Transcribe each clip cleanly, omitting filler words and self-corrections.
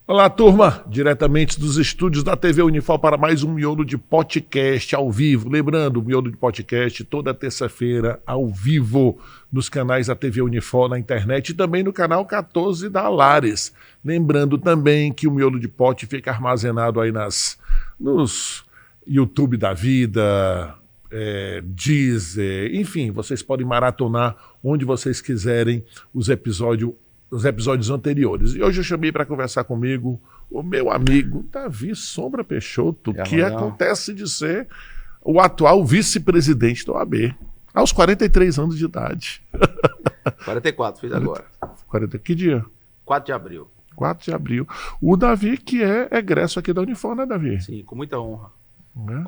Olá, turma! Diretamente dos estúdios da TV Unifor para mais um Miolo de Podcast ao vivo. Lembrando, o Miolo de Podcast toda terça-feira ao vivo nos canais da TV Unifor na internet e também no canal 14 da Lares. Lembrando também que o Miolo de Pod fica armazenado aí nos YouTube da vida, Deezer, enfim, vocês podem maratonar onde vocês quiserem os episódios anteriores. E hoje eu chamei para conversar comigo o meu amigo Davi Sombra Peixoto, que acontece de ser o atual vice-presidente da OAB, aos 43 anos de idade. 44, fiz agora. Que dia? 4 de abril. 4 de abril. O Davi, que é egresso aqui da Unifor, né, Davi? Sim, com muita honra.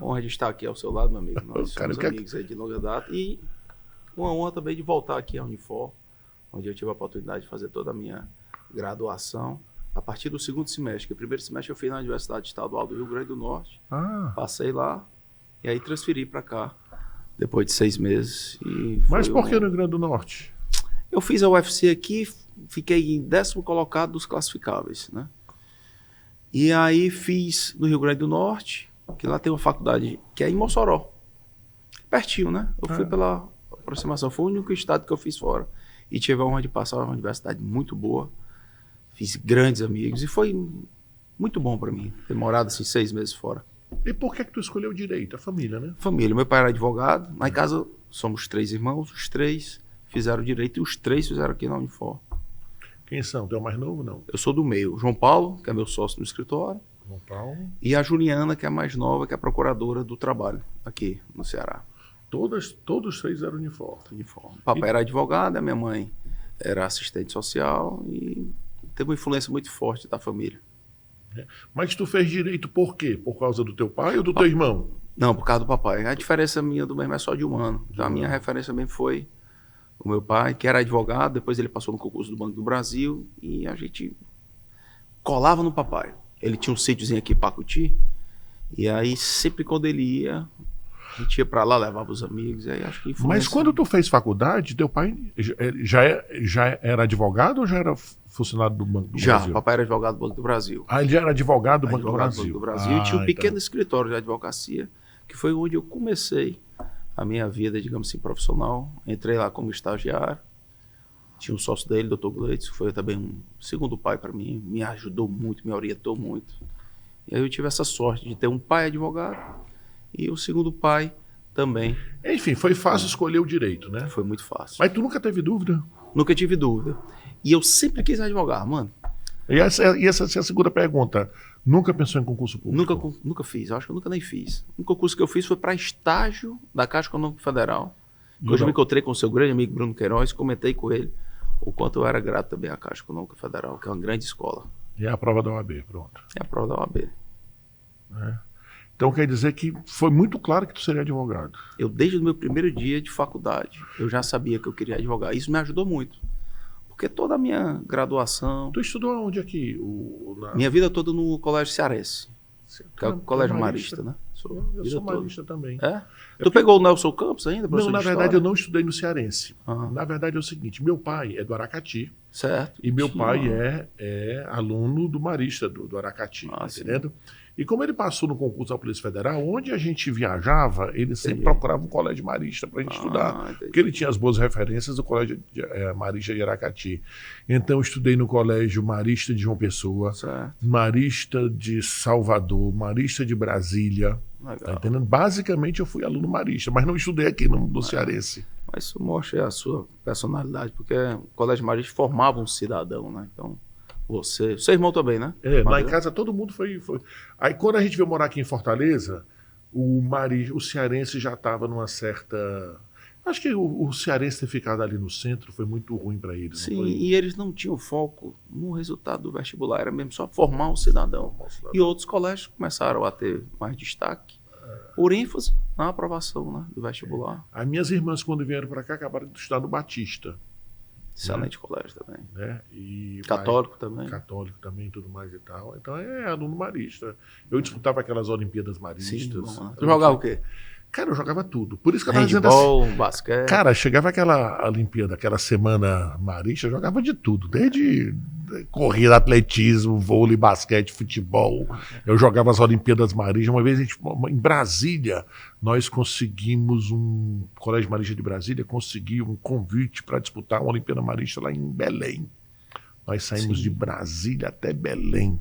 Honra de estar aqui ao seu lado, meu amigo. Nós somos amigos aí de longa data. E uma honra também de voltar aqui à Unifor, onde eu tive a oportunidade de fazer toda a minha graduação a partir do segundo semestre. Que o primeiro semestre eu fiz na Universidade Estadual do Rio Grande do Norte. Passei lá e aí transferi para cá depois de 6 meses. Mas por que no Rio Grande do Norte? Eu fiz a UFC aqui, fiquei em 10º colocado dos classificáveis, né? E aí fiz no Rio Grande do Norte, que lá tem uma faculdade que é em Mossoró. Pertinho, né? Eu fui pela aproximação. Foi o único estado que eu fiz fora. E tive a honra de passar uma universidade muito boa. Fiz grandes amigos e foi muito bom para mim ter morado assim 6 meses fora. E por que tu escolheu direito? A família, né? Família. Meu pai era advogado. Lá em casa somos 3 irmãos. Os 3 fizeram direito e os 3 fizeram aqui na Unifor. Quem são? Tu é o mais novo, não? Eu sou do meio. O João Paulo, que é meu sócio no escritório. João Paulo. E a Juliana, que é a mais nova, que é a procuradora do trabalho aqui no Ceará. Todos 3 eram uniforme. O papai era advogado, a minha mãe era assistente social e teve uma influência muito forte da família. Mas tu fez direito por quê? Por causa do teu pai ou do teu irmão? Não, por causa do papai. A diferença minha do meu irmão é só de 1 ano. Então a minha referência mesmo foi o meu pai, que era advogado, depois ele passou no concurso do Banco do Brasil e a gente colava no papai. Ele tinha um sítiozinho aqui em Pacuti e aí sempre quando ele ia, a gente ia pra lá, levava os amigos, aí acho que influencia. Mas quando tu fez faculdade, teu pai já era advogado ou já era funcionário do Banco do Brasil? Já, papai era advogado do Banco do Brasil. Ele já era advogado do Banco do Brasil. Do Banco do Brasil. E tinha um pequeno escritório de advocacia, que foi onde eu comecei a minha vida, digamos assim, profissional. Entrei lá como estagiário, tinha um sócio dele, Dr. Gleitz, que foi também um segundo pai para mim, me ajudou muito, me orientou muito. E aí eu tive essa sorte de ter um pai advogado, e o segundo pai também. Enfim, foi fácil escolher o direito, né? Foi muito fácil. Mas tu nunca teve dúvida? Nunca tive dúvida. E eu sempre quis advogar, mano. E essa é a segunda pergunta. Nunca pensou em concurso público? Nunca fiz. Eu acho que eu nunca nem fiz. O concurso que eu fiz foi para estágio da Caixa Econômica Federal. Hoje eu me encontrei com o seu grande amigo Bruno Queiroz, comentei com ele o quanto eu era grato também à Caixa Econômica Federal, que é uma grande escola. E é a prova da OAB, pronto. É a prova da OAB. Então quer dizer que foi muito claro que tu seria advogado. Eu, desde o meu primeiro dia de faculdade, eu já sabia que eu queria advogar. Isso me ajudou muito. Porque toda a minha graduação... Tu estudou onde aqui? Minha vida toda no Colégio Cearense. Que é o Colégio Marista, né? Eu sou marista também. É? Tu pegou o Nelson Campos ainda? Não, na verdade eu não estudei no Cearense. Na verdade é o seguinte, meu pai é do Aracati. Certo. E meu pai é aluno do Marista, do Aracati, entendendo? E como ele passou no concurso da Polícia Federal, onde a gente viajava, ele sempre procurava um colégio marista para a gente estudar. Porque ele tinha as boas referências do colégio marista de Aracati. Então eu estudei no colégio marista de João Pessoa, marista de Salvador, marista de Brasília. Tá entendendo? Basicamente eu fui aluno marista, mas não estudei aqui no Cearense. Mas isso mostra a sua personalidade, porque o colégio marista formava um cidadão, né? Então... Seu irmão também, né? Lá em casa todo mundo foi. Aí quando a gente veio morar aqui em Fortaleza, o cearense já estava numa certa... Acho que o cearense ter ficado ali no centro foi muito ruim para eles. Sim, e eles não tinham foco no resultado do vestibular, era mesmo só formar um cidadão. E outros colégios começaram a ter mais destaque, por ênfase na aprovação, né, do vestibular. As minhas irmãs, quando vieram para cá, acabaram de estudar no Batista. Excelente colégio também. E católico também. Católico também, tudo mais e tal. Então é aluno marista. Eu disputava aquelas Olimpíadas maristas. Sim, bom, né? Tu jogava o quê? Cara, eu jogava tudo. Por isso que eu tava dizendo assim. Basquete. Cara, chegava aquela Olimpíada, aquela semana marista, eu jogava de tudo. Desde corrida, atletismo, vôlei, basquete, futebol. Eu jogava as Olimpíadas Marinhas. Uma vez, em Brasília, nós conseguimos o Colégio Marista de Brasília conseguiu um convite para disputar uma Olimpíada Marista lá em Belém. Nós saímos de Brasília até Belém,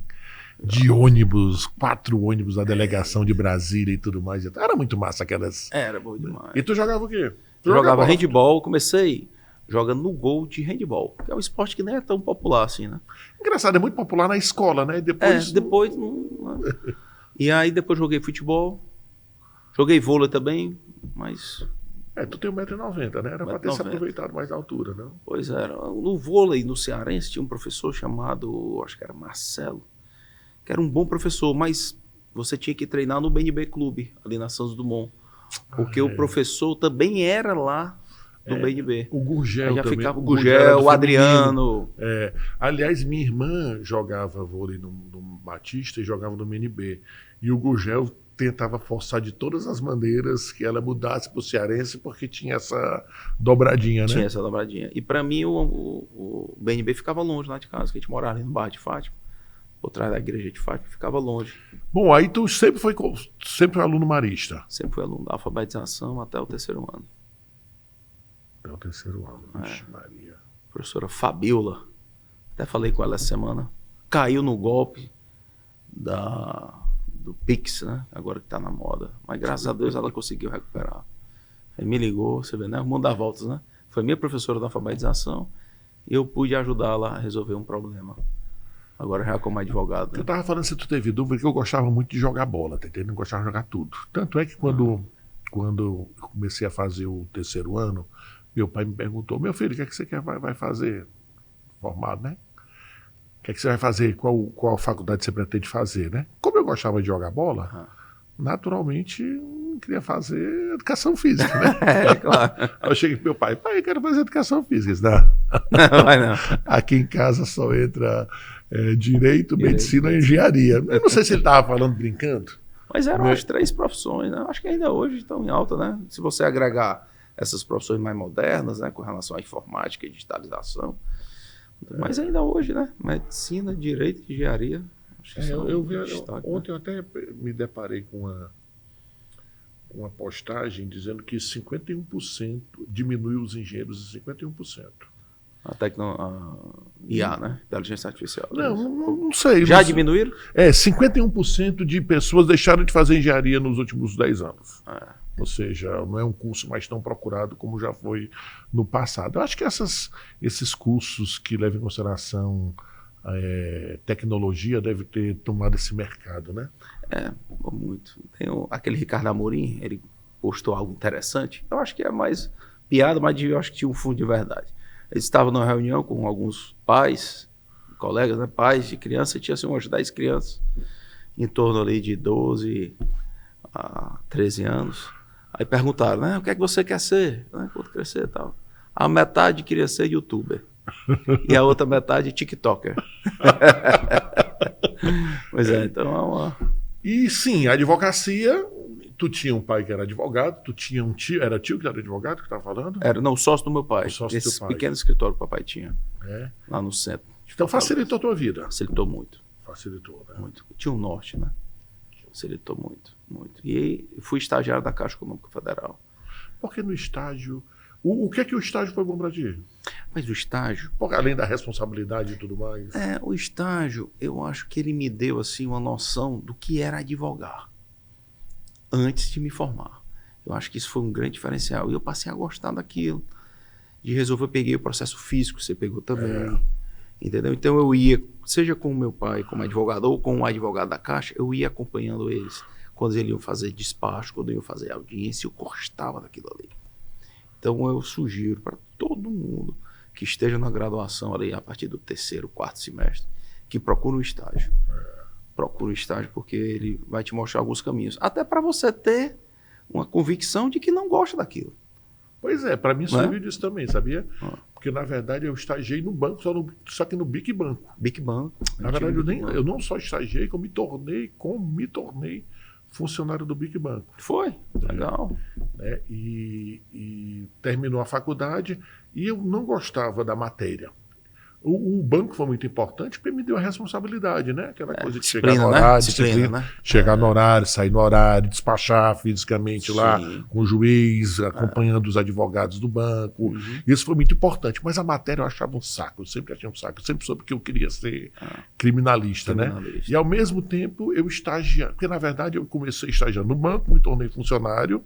de ônibus, 4 ônibus da delegação de Brasília e tudo mais. Era muito massa aquelas... Era bom demais. E tu jogava o quê? Eu jogava handball, comecei jogando no gol de handball, que é um esporte que nem é tão popular assim, né? Engraçado, é muito popular na escola, né? Depois né? E aí depois joguei futebol, joguei vôlei também, mas... tu tem 1,90 m, né? Era para ter se aproveitado mais da altura, não? Pois era. No vôlei, no Cearense, tinha um professor chamado, acho que era Marcelo, que era um bom professor, mas você tinha que treinar no BNB Clube, ali na Santos Dumont. Porque o professor também era lá do BNB. O Gurgel já também. Ficava o Gurgel, o Adriano. Aliás, minha irmã jogava vôlei no Batista e jogava no BNB. E o Gurgel tentava forçar de todas as maneiras que ela mudasse para o Cearense, porque tinha essa dobradinha, né? Tinha essa dobradinha. E para mim, o BNB ficava longe lá de casa, que a gente morava ali no bairro de Fátima, por trás da igreja de Fátima, ficava longe. Bom, aí tu sempre foi aluno marista? Sempre fui aluno da alfabetização até o 3º ano. Até o 3º ano, vixe Maria. Professora Fabiola, até falei com ela essa semana, caiu no golpe do Pix, né? Agora que tá na moda. Mas graças a Deus ela conseguiu recuperar. Aí me ligou, você vê, né? O mundo dá voltas, né? Foi minha professora da alfabetização e eu pude ajudá-la a resolver um problema. Agora já como advogado. Né? Eu tava falando se tu teve dúvida que eu gostava muito de jogar bola, tá entendendo? Eu gostava de jogar tudo. Tanto é que quando eu comecei a fazer o 3º ano, meu pai me perguntou, meu filho, o que é que você vai fazer? Formado, né? O que é que você vai fazer? Qual faculdade você pretende fazer, né? Como eu gostava de jogar bola, naturalmente eu queria fazer educação física, né? Claro. Aí eu cheguei pro meu pai, eu quero fazer educação física. Disse, não, vai não. Aqui em casa só entra direito, medicina e engenharia. Eu não sei se ele estava falando brincando. Mas eram as 3 profissões, né? Acho que ainda hoje estão em alta, né? Se você agregar essas profissões mais modernas, né? Com relação à informática e digitalização. Mas ainda hoje, né? Medicina, direito e engenharia. Acho que ontem eu até me deparei com uma postagem dizendo que 51% diminuiu os engenheiros em 51%. A IA, né? Inteligência artificial. Não sei. Já diminuíram? 51% de pessoas deixaram de fazer engenharia nos últimos 10 anos. Ou seja, não é um curso mais tão procurado como já foi no passado. Eu acho que esses cursos que levam em consideração tecnologia devem ter tomado esse mercado, né? Muito. Tem aquele Ricardo Amorim, ele postou algo interessante. Eu acho que é mais piada, mas eu acho que tinha um fundo de verdade. Ele estava numa reunião com alguns pais, colegas, né, pais de criança, e tinha assim, umas 10 crianças, em torno ali de 12 a 13 anos. Aí perguntaram, né, o que é que você quer ser? Quando crescer e tal. A metade queria ser youtuber. E a outra metade tiktoker. Pois então é uma... E sim, a advocacia... Tu tinha um pai que era advogado, tu tinha um tio, era tio que era advogado que estava falando? Era, não, o sócio do meu pai. O sócio do teu pai. Pequeno escritório que o papai tinha, lá no centro. Então facilitou a tua vida? Facilitou muito. Facilitou, né? Muito. Tinha um norte, né? Facilitou muito, muito. E aí fui estagiário da Caixa Econômica Federal. Porque no estágio... O que é que o estágio foi bom para ti? Mas o estágio... Porque além da responsabilidade e tudo mais... O estágio, eu acho que ele me deu assim uma noção do que era advogar. Antes de me formar. Eu acho que isso foi um grande diferencial. E eu passei a gostar daquilo. De resolver, eu peguei o processo físico, você pegou também. Entendeu? Então eu ia, seja com o meu pai como advogado ou com o advogado da Caixa, eu ia acompanhando eles. Quando eles iam fazer despacho, quando iam fazer audiência, eu gostava daquilo ali. Então eu sugiro para todo mundo que esteja na graduação ali a partir do 3º, 4º semestre, que procure um estágio. Procura o estágio porque ele vai te mostrar alguns caminhos. Até para você ter uma convicção de que não gosta daquilo. Pois é, para mim serviu disso também, sabia? Porque na verdade eu estagiei no banco, só que no Bic Banco. Bic Banco. Na verdade eu não só estagiei, como me tornei funcionário do Bic Banco. Foi? Legal. E terminou a faculdade e eu não gostava da matéria. O banco foi muito importante porque me deu a responsabilidade, né? Aquela coisa de chegar disciplina, no né? horário, Disciplina, né? chegar no horário, sair no horário, despachar fisicamente lá Sim. com o juiz, acompanhando os advogados do banco. Isso foi muito importante. Mas a matéria eu achava um saco, eu sempre achei um saco. Eu sempre soube que eu queria ser criminalista, né? E ao mesmo tempo eu estagiava, porque na verdade eu comecei estagiando no banco, me tornei funcionário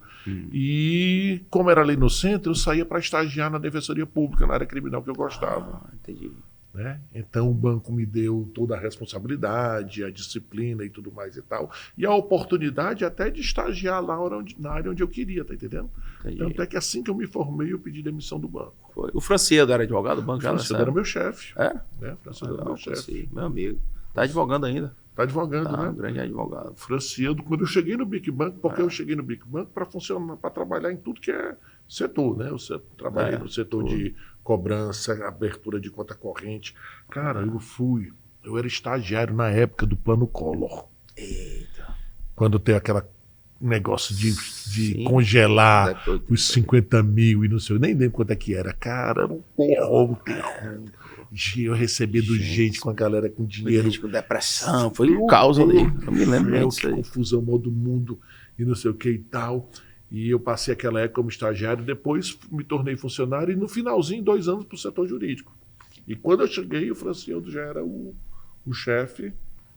e como era lei no centro, eu saía para estagiar na Defensoria Pública, na área criminal que eu gostava. Entendi. Né? Então o banco me deu toda a responsabilidade, a disciplina e tudo mais e tal, e a oportunidade até de estagiar lá na área onde eu queria, tá entendendo? Entendi. Tanto é que assim que eu me formei, eu pedi demissão do banco. Foi. O Franciedo era advogado do banco? O Franciedo era meu chefe. É? Né? O Franciedo era meu chefe. Meu amigo. Tá advogando ainda? Tá advogando, Tá, né? um grande advogado. Franciedo, quando eu cheguei no Big Bank, porque eu cheguei no Big Bank para funcionar, para trabalhar em tudo que é setor, né? Eu trabalhei no setor de cobrança, abertura de conta corrente. Cara, eu era estagiário na época do Plano Collor. Eita. Quando tem aquela negócio de congelar os 50 mil e não sei, eu nem lembro quanto é que era. Cara, era um terror. Eu recebendo gente com a galera com dinheiro. Gente com depressão, foi um caos ali. Eu me lembro disso aí. Confusão, mó do mundo e não sei o que e tal. E eu passei aquela época como estagiário, depois me tornei funcionário e no finalzinho, 2 anos para o setor jurídico. E quando eu cheguei, o Francildo já era o chefe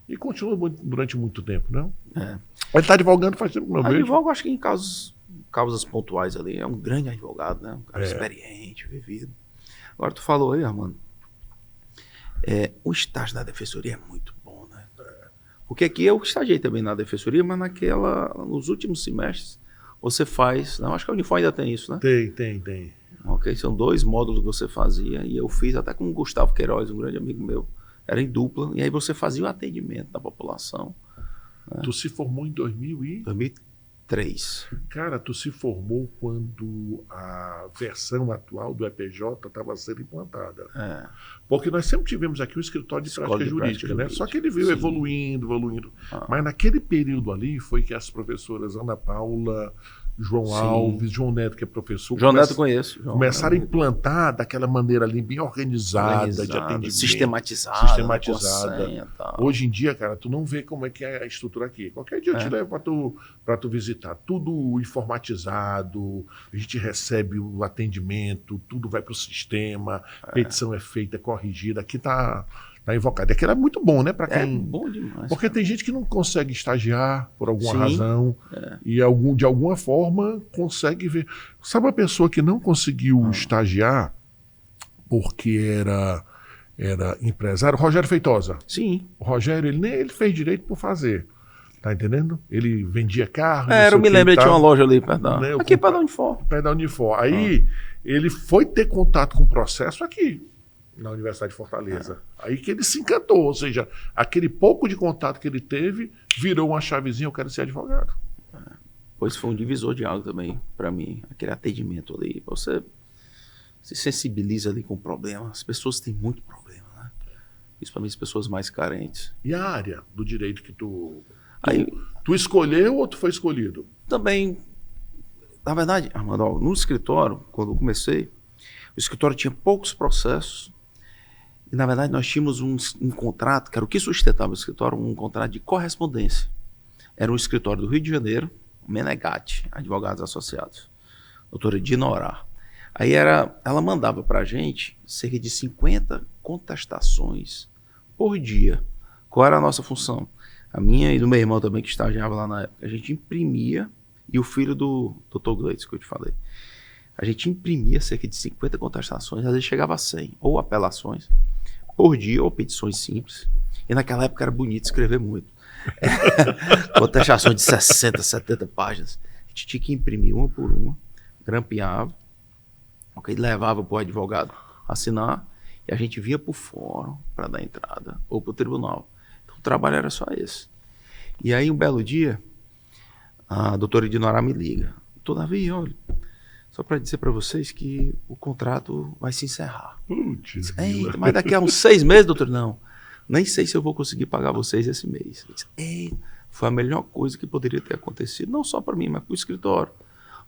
e continua durante muito tempo, né? Ele está advogando faz tempo que não vejo. Advogo, acho que em causas pontuais ali, é um grande advogado, né? Um cara experiente, vivido. Agora tu falou aí, Armando, o estágio na defensoria é muito bom, né? Porque aqui eu estagiei também na defensoria, mas nos últimos semestres, você faz... Não, acho que a Unifor ainda tem isso, né? Tem. Ok, são 2 módulos que você fazia e eu fiz até com o Gustavo Queiroz, um grande amigo meu. Era em dupla, e aí você fazia o atendimento da população. Né? Tu se formou em 2003. Cara, tu se formou quando a versão atual do EPJ estava sendo implantada. Porque nós sempre tivemos aqui o escritório de prática jurídica, né? Só que ele veio evoluindo. Mas naquele período ali foi que as professoras Ana Paula, João Alves, João Neto, que é professor. João Neto conheço. Começaram a implantar daquela maneira ali, bem organizada, de atendimento. Sistematizada. Hoje em dia, cara, tu não vê como é que é a estrutura aqui. Qualquer dia eu te levo para tu visitar. Tudo informatizado, a gente recebe o atendimento, tudo vai para o sistema, petição é feita, corrigida. Aqui tá invocado. Aquilo é muito bom, né? Para quem... É bom demais. Porque tem gente que não consegue estagiar por alguma razão e de alguma forma consegue ver. Sabe uma pessoa que não conseguiu estagiar porque era empresário? Rogério Feitosa. Sim. O Rogério, ele fez direito por fazer. Tá entendendo? Ele vendia carro. Eu me lembro, ele tinha uma loja ali perto da... Aqui perto da Unifor. Perto da Unifor. Aí ele foi ter contato com o processo aqui, na Universidade de Fortaleza. Aí que ele se encantou, ou seja, aquele pouco de contato que ele teve virou uma chavezinha, eu quero ser advogado. Pois foi um divisor de água também para mim, aquele atendimento ali. Você se sensibiliza ali com o problema. As pessoas têm muito problema, né? Principalmente as pessoas mais carentes. E a área do direito que tu escolheu ou tu foi escolhido? Também, na verdade, Armando, no escritório, quando eu comecei, o escritório tinha poucos processos. E, na verdade, nós tínhamos um contrato, que era o que sustentava o escritório, um contrato de correspondência. Era um escritório do Rio de Janeiro, Menegatti, Advogados Associados, doutora Edina Orá. Aí ela mandava para a gente cerca de 50 contestações por dia. Qual era a nossa função? A minha e do meu irmão também, que estagiava lá na época. A gente imprimia, e o filho do Dr. Gleitz, que eu te falei. A gente imprimia cerca de 50 contestações, às vezes chegava a 100, ou apelações por dia, ou petições simples. E naquela época era bonito escrever muito. Contestações de 60, 70 páginas. A gente tinha que imprimir uma por uma, grampeava, levava para o advogado assinar, e a gente vinha para o fórum para dar entrada, ou para o tribunal. Então o trabalho era só esse. E aí um belo dia, a doutora Edina me liga. Todavia, olha, só para dizer para vocês que o contrato vai se encerrar. Mas daqui a uns 6 meses, doutor, não. Nem sei se eu vou conseguir pagar vocês esse mês. Foi a melhor coisa que poderia ter acontecido, não só para mim, mas para o escritório.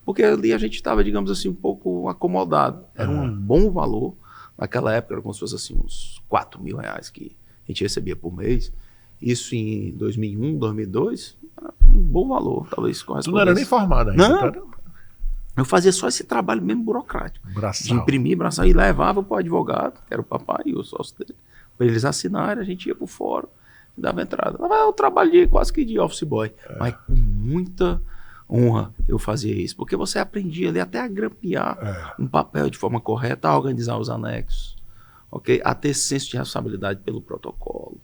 Porque ali a gente estava, digamos assim, um pouco acomodado. Era um bom valor, Naquela época era como se fosse assim, uns R$ 4.000 que a gente recebia por mês. Isso em 2001, 2002, era um bom valor, talvez Tu não era nem formado ainda, não, tá? eu fazia só esse trabalho mesmo burocrático. Braçal. De imprimir, braçal, e levava para o advogado, que era o papai e o sócio dele, para eles assinarem, a gente ia para o fórum e dava entrada. Eu trabalhei quase que de office boy, mas com muita honra eu fazia isso, porque você aprendia ali até a grampear um papel de forma correta, a organizar os anexos, okay? A ter senso de responsabilidade pelo protocolo,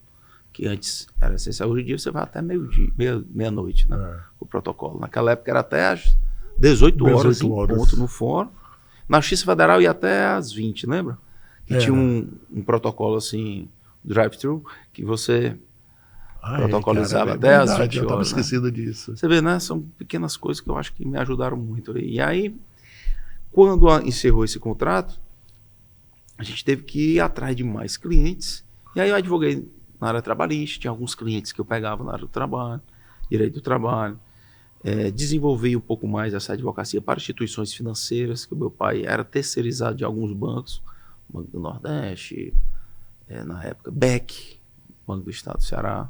que antes era essencial. Hoje em dia você vai até meia-noite, né? O protocolo. Naquela época era até às 18 horas em ponto no fórum. Na Justiça Federal ia até às 20, lembra? Que tinha um protocolo assim, drive-thru, que você protocolizava até às 20 horas. Eu estava esquecido disso. Você vê, né? São pequenas coisas que eu acho que me ajudaram muito. E aí, quando encerrou esse contrato, a gente teve que ir atrás de mais clientes. E aí eu advoguei na área trabalhista, tinha alguns clientes que eu pegava na área do trabalho, direito do trabalho. Desenvolvi um pouco mais essa advocacia para instituições financeiras, que o meu pai era terceirizado de alguns bancos, Banco do Nordeste, na época, BEC, Banco do Estado do Ceará.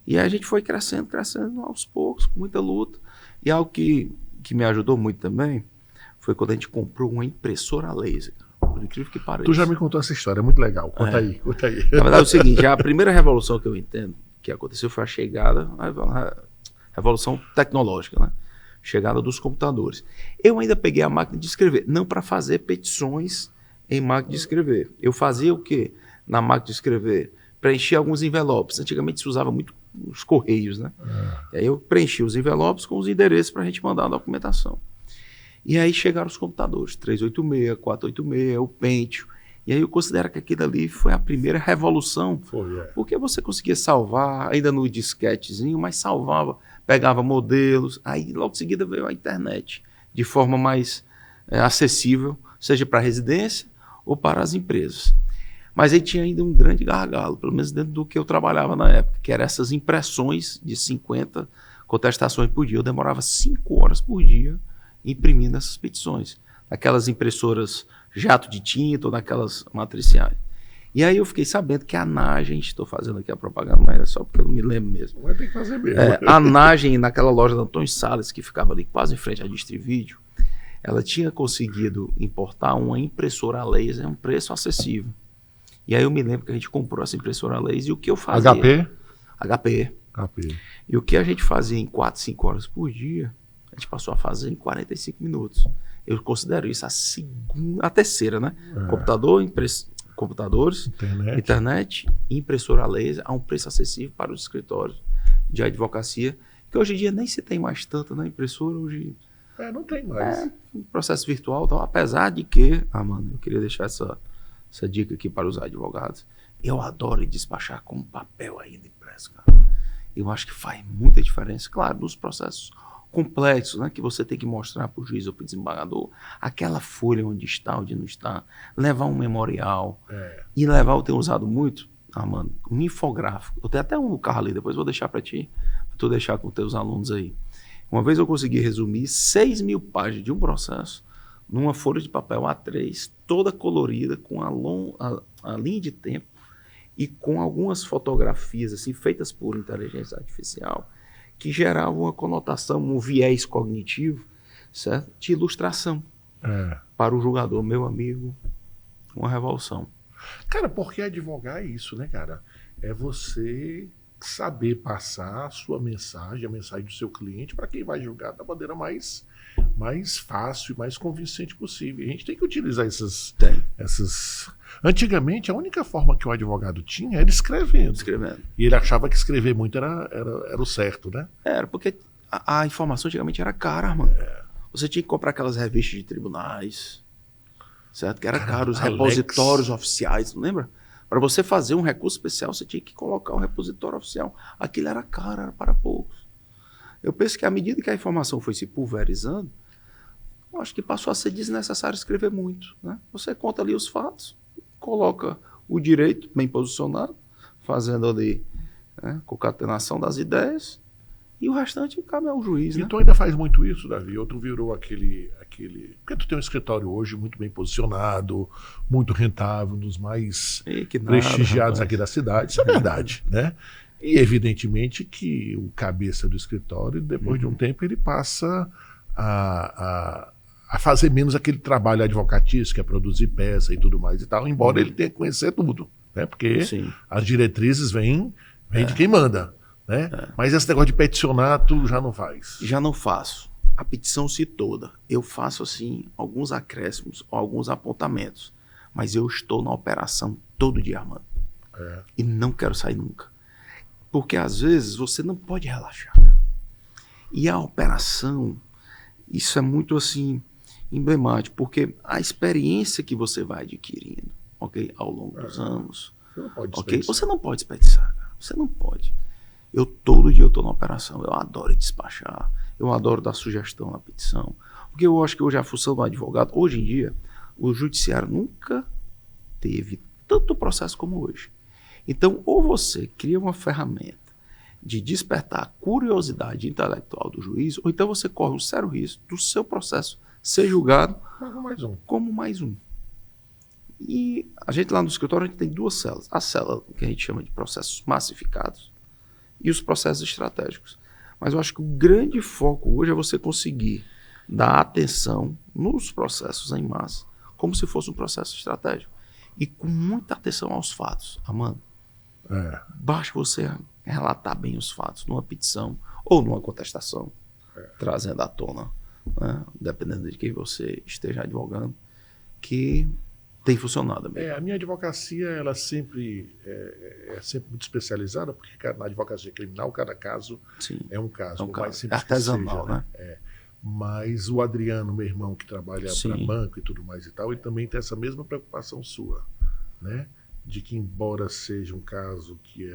E aí a gente foi crescendo aos poucos, com muita luta. E algo que me ajudou muito também foi quando a gente comprou uma impressora laser. Por incrível que pareça. Tu já me contou essa história, é muito legal. Conta aí. Na verdade é o seguinte, a primeira revolução que eu entendo que aconteceu foi a chegada, a revolução tecnológica, né? Chegada dos computadores. Eu ainda peguei a máquina de escrever, não para fazer petições em máquina de escrever. Eu fazia o quê? Na máquina de escrever? Preencher alguns envelopes. Antigamente se usava muito os correios, né? E aí eu preenchi os envelopes com os endereços para a gente mandar a documentação. E aí chegaram os computadores, 386, 486, o Pentium. E aí eu considero que aquilo ali foi a primeira revolução. Porque você conseguia salvar, ainda no disquetezinho, mas salvava, pegava modelos. Aí logo em seguida veio a internet, de forma mais acessível, seja para a residência ou para as empresas. Mas aí tinha ainda um grande gargalo, pelo menos dentro do que eu trabalhava na época, que eram essas impressões de 50 contestações por dia. Eu demorava 5 horas por dia imprimindo essas petições. Aquelas impressoras jato de tinta ou naquelas matriciais. E aí eu fiquei sabendo que a Nagem, estou fazendo aqui a propaganda, mas é só porque eu não me lembro mesmo. Vai ter que fazer mesmo. A Nagem, naquela loja da Antônio Salles, que ficava ali quase em frente à Distrivídeo, ela tinha conseguido importar uma impressora laser a um preço acessível. E aí eu me lembro que a gente comprou essa impressora laser e o que eu fazia... HP. E o que a gente fazia em 4, 5 horas por dia, a gente passou a fazer em 45 minutos. Eu considero isso a terceira, né? Computadores, internet e impressora laser a um preço acessível para os escritórios de advocacia, que hoje em dia nem se tem mais tanto, né? Impressora hoje... não tem mais. Um processo virtual, então, apesar de que... mano, eu queria deixar essa dica aqui para os advogados. Eu adoro despachar com papel ainda impresso, cara. Eu acho que faz muita diferença. Claro, nos processos complexos, né, que você tem que mostrar para o juiz ou para o desembargador aquela folha onde está, onde não está, levar um memorial e levar, eu tenho usado muito, mano, um infográfico. Eu tenho até um no carro ali, depois vou deixar para ti, para tu deixar com os teus alunos aí. Uma vez eu consegui resumir 6.000 páginas de um processo numa folha de papel A3, toda colorida, com a linha de tempo e com algumas fotografias assim, feitas por inteligência artificial, que geravam uma conotação, um viés cognitivo, certo? De ilustração para o julgador, meu amigo, uma revolução. Cara, porque advogar é isso, né, cara? É você saber passar a sua mensagem, a mensagem do seu cliente, para quem vai julgar da maneira mais fácil e mais convincente possível. A gente tem que utilizar essas... Antigamente, a única forma que o advogado tinha era escrevendo. E ele achava que escrever muito era o certo, né? Era, porque a informação antigamente era cara, mano. Você tinha que comprar aquelas revistas de tribunais, certo? Que era caro, os repositórios oficiais, não lembra? Para você fazer um recurso especial, você tinha que colocar o repositório oficial. Aquilo era caro, era para poucos. Eu penso que à medida que a informação foi se pulverizando, eu acho que passou a ser desnecessário escrever muito, né? Você conta ali os fatos, coloca o direito bem posicionado, fazendo ali, né, concatenação das ideias E o restante cabe ao juiz, E né? tu ainda faz muito isso, Davi? Ou tu virou aquele... Porque tu tem um escritório hoje muito bem posicionado, muito rentável, um dos mais Que nada, prestigiados rapaz. aqui da cidade. Isso é verdade, né? E evidentemente que o cabeça do escritório, depois de um tempo, ele passa a fazer menos aquele trabalho advocatício, que é produzir peça e tudo mais e tal, embora ele tenha que conhecer tudo, né? Porque Sim. as diretrizes vêm de quem manda, né? Mas esse negócio de peticionar, tu já não faz. Já não faço. A petição-se toda. Eu faço, assim, alguns acréscimos, alguns apontamentos. Mas eu estou na operação todo dia, Armando. E não quero sair nunca. Porque, às vezes, você não pode relaxar. E a operação, isso é muito, assim, emblemático. Porque a experiência que você vai adquirindo, ok, ao longo dos anos, Você não pode ok, desperdiçar. você não pode desperdiçar, cara. Você não pode. Todo dia eu estou na operação. Eu adoro despachar. Eu adoro dar sugestão na petição. Porque eu acho que hoje a função do advogado, hoje em dia, o judiciário nunca teve tanto processo como hoje. Então, ou você cria uma ferramenta de despertar a curiosidade intelectual do juiz, ou então você corre um sério risco do seu processo ser julgado como mais um. E a gente lá no escritório, a gente tem duas células. A célula que a gente chama de processos massificados e os processos estratégicos. Mas eu acho que o grande foco hoje é você conseguir dar atenção nos processos em massa, como se fosse um processo estratégico. E com muita atenção aos fatos, Armando. Basta você relatar bem os fatos numa petição ou numa contestação, trazendo à tona, né, dependendo de quem você esteja advogando, que tem funcionado bem. A minha advocacia, ela sempre é sempre muito especializada, porque na advocacia criminal, cada caso é um caso. É um caso. Mais simples Artesanal, que seja, né? Mas o Adriano, meu irmão, que trabalha para banco e tudo mais e tal, ele também tem essa mesma preocupação sua, né? De que, embora seja um caso que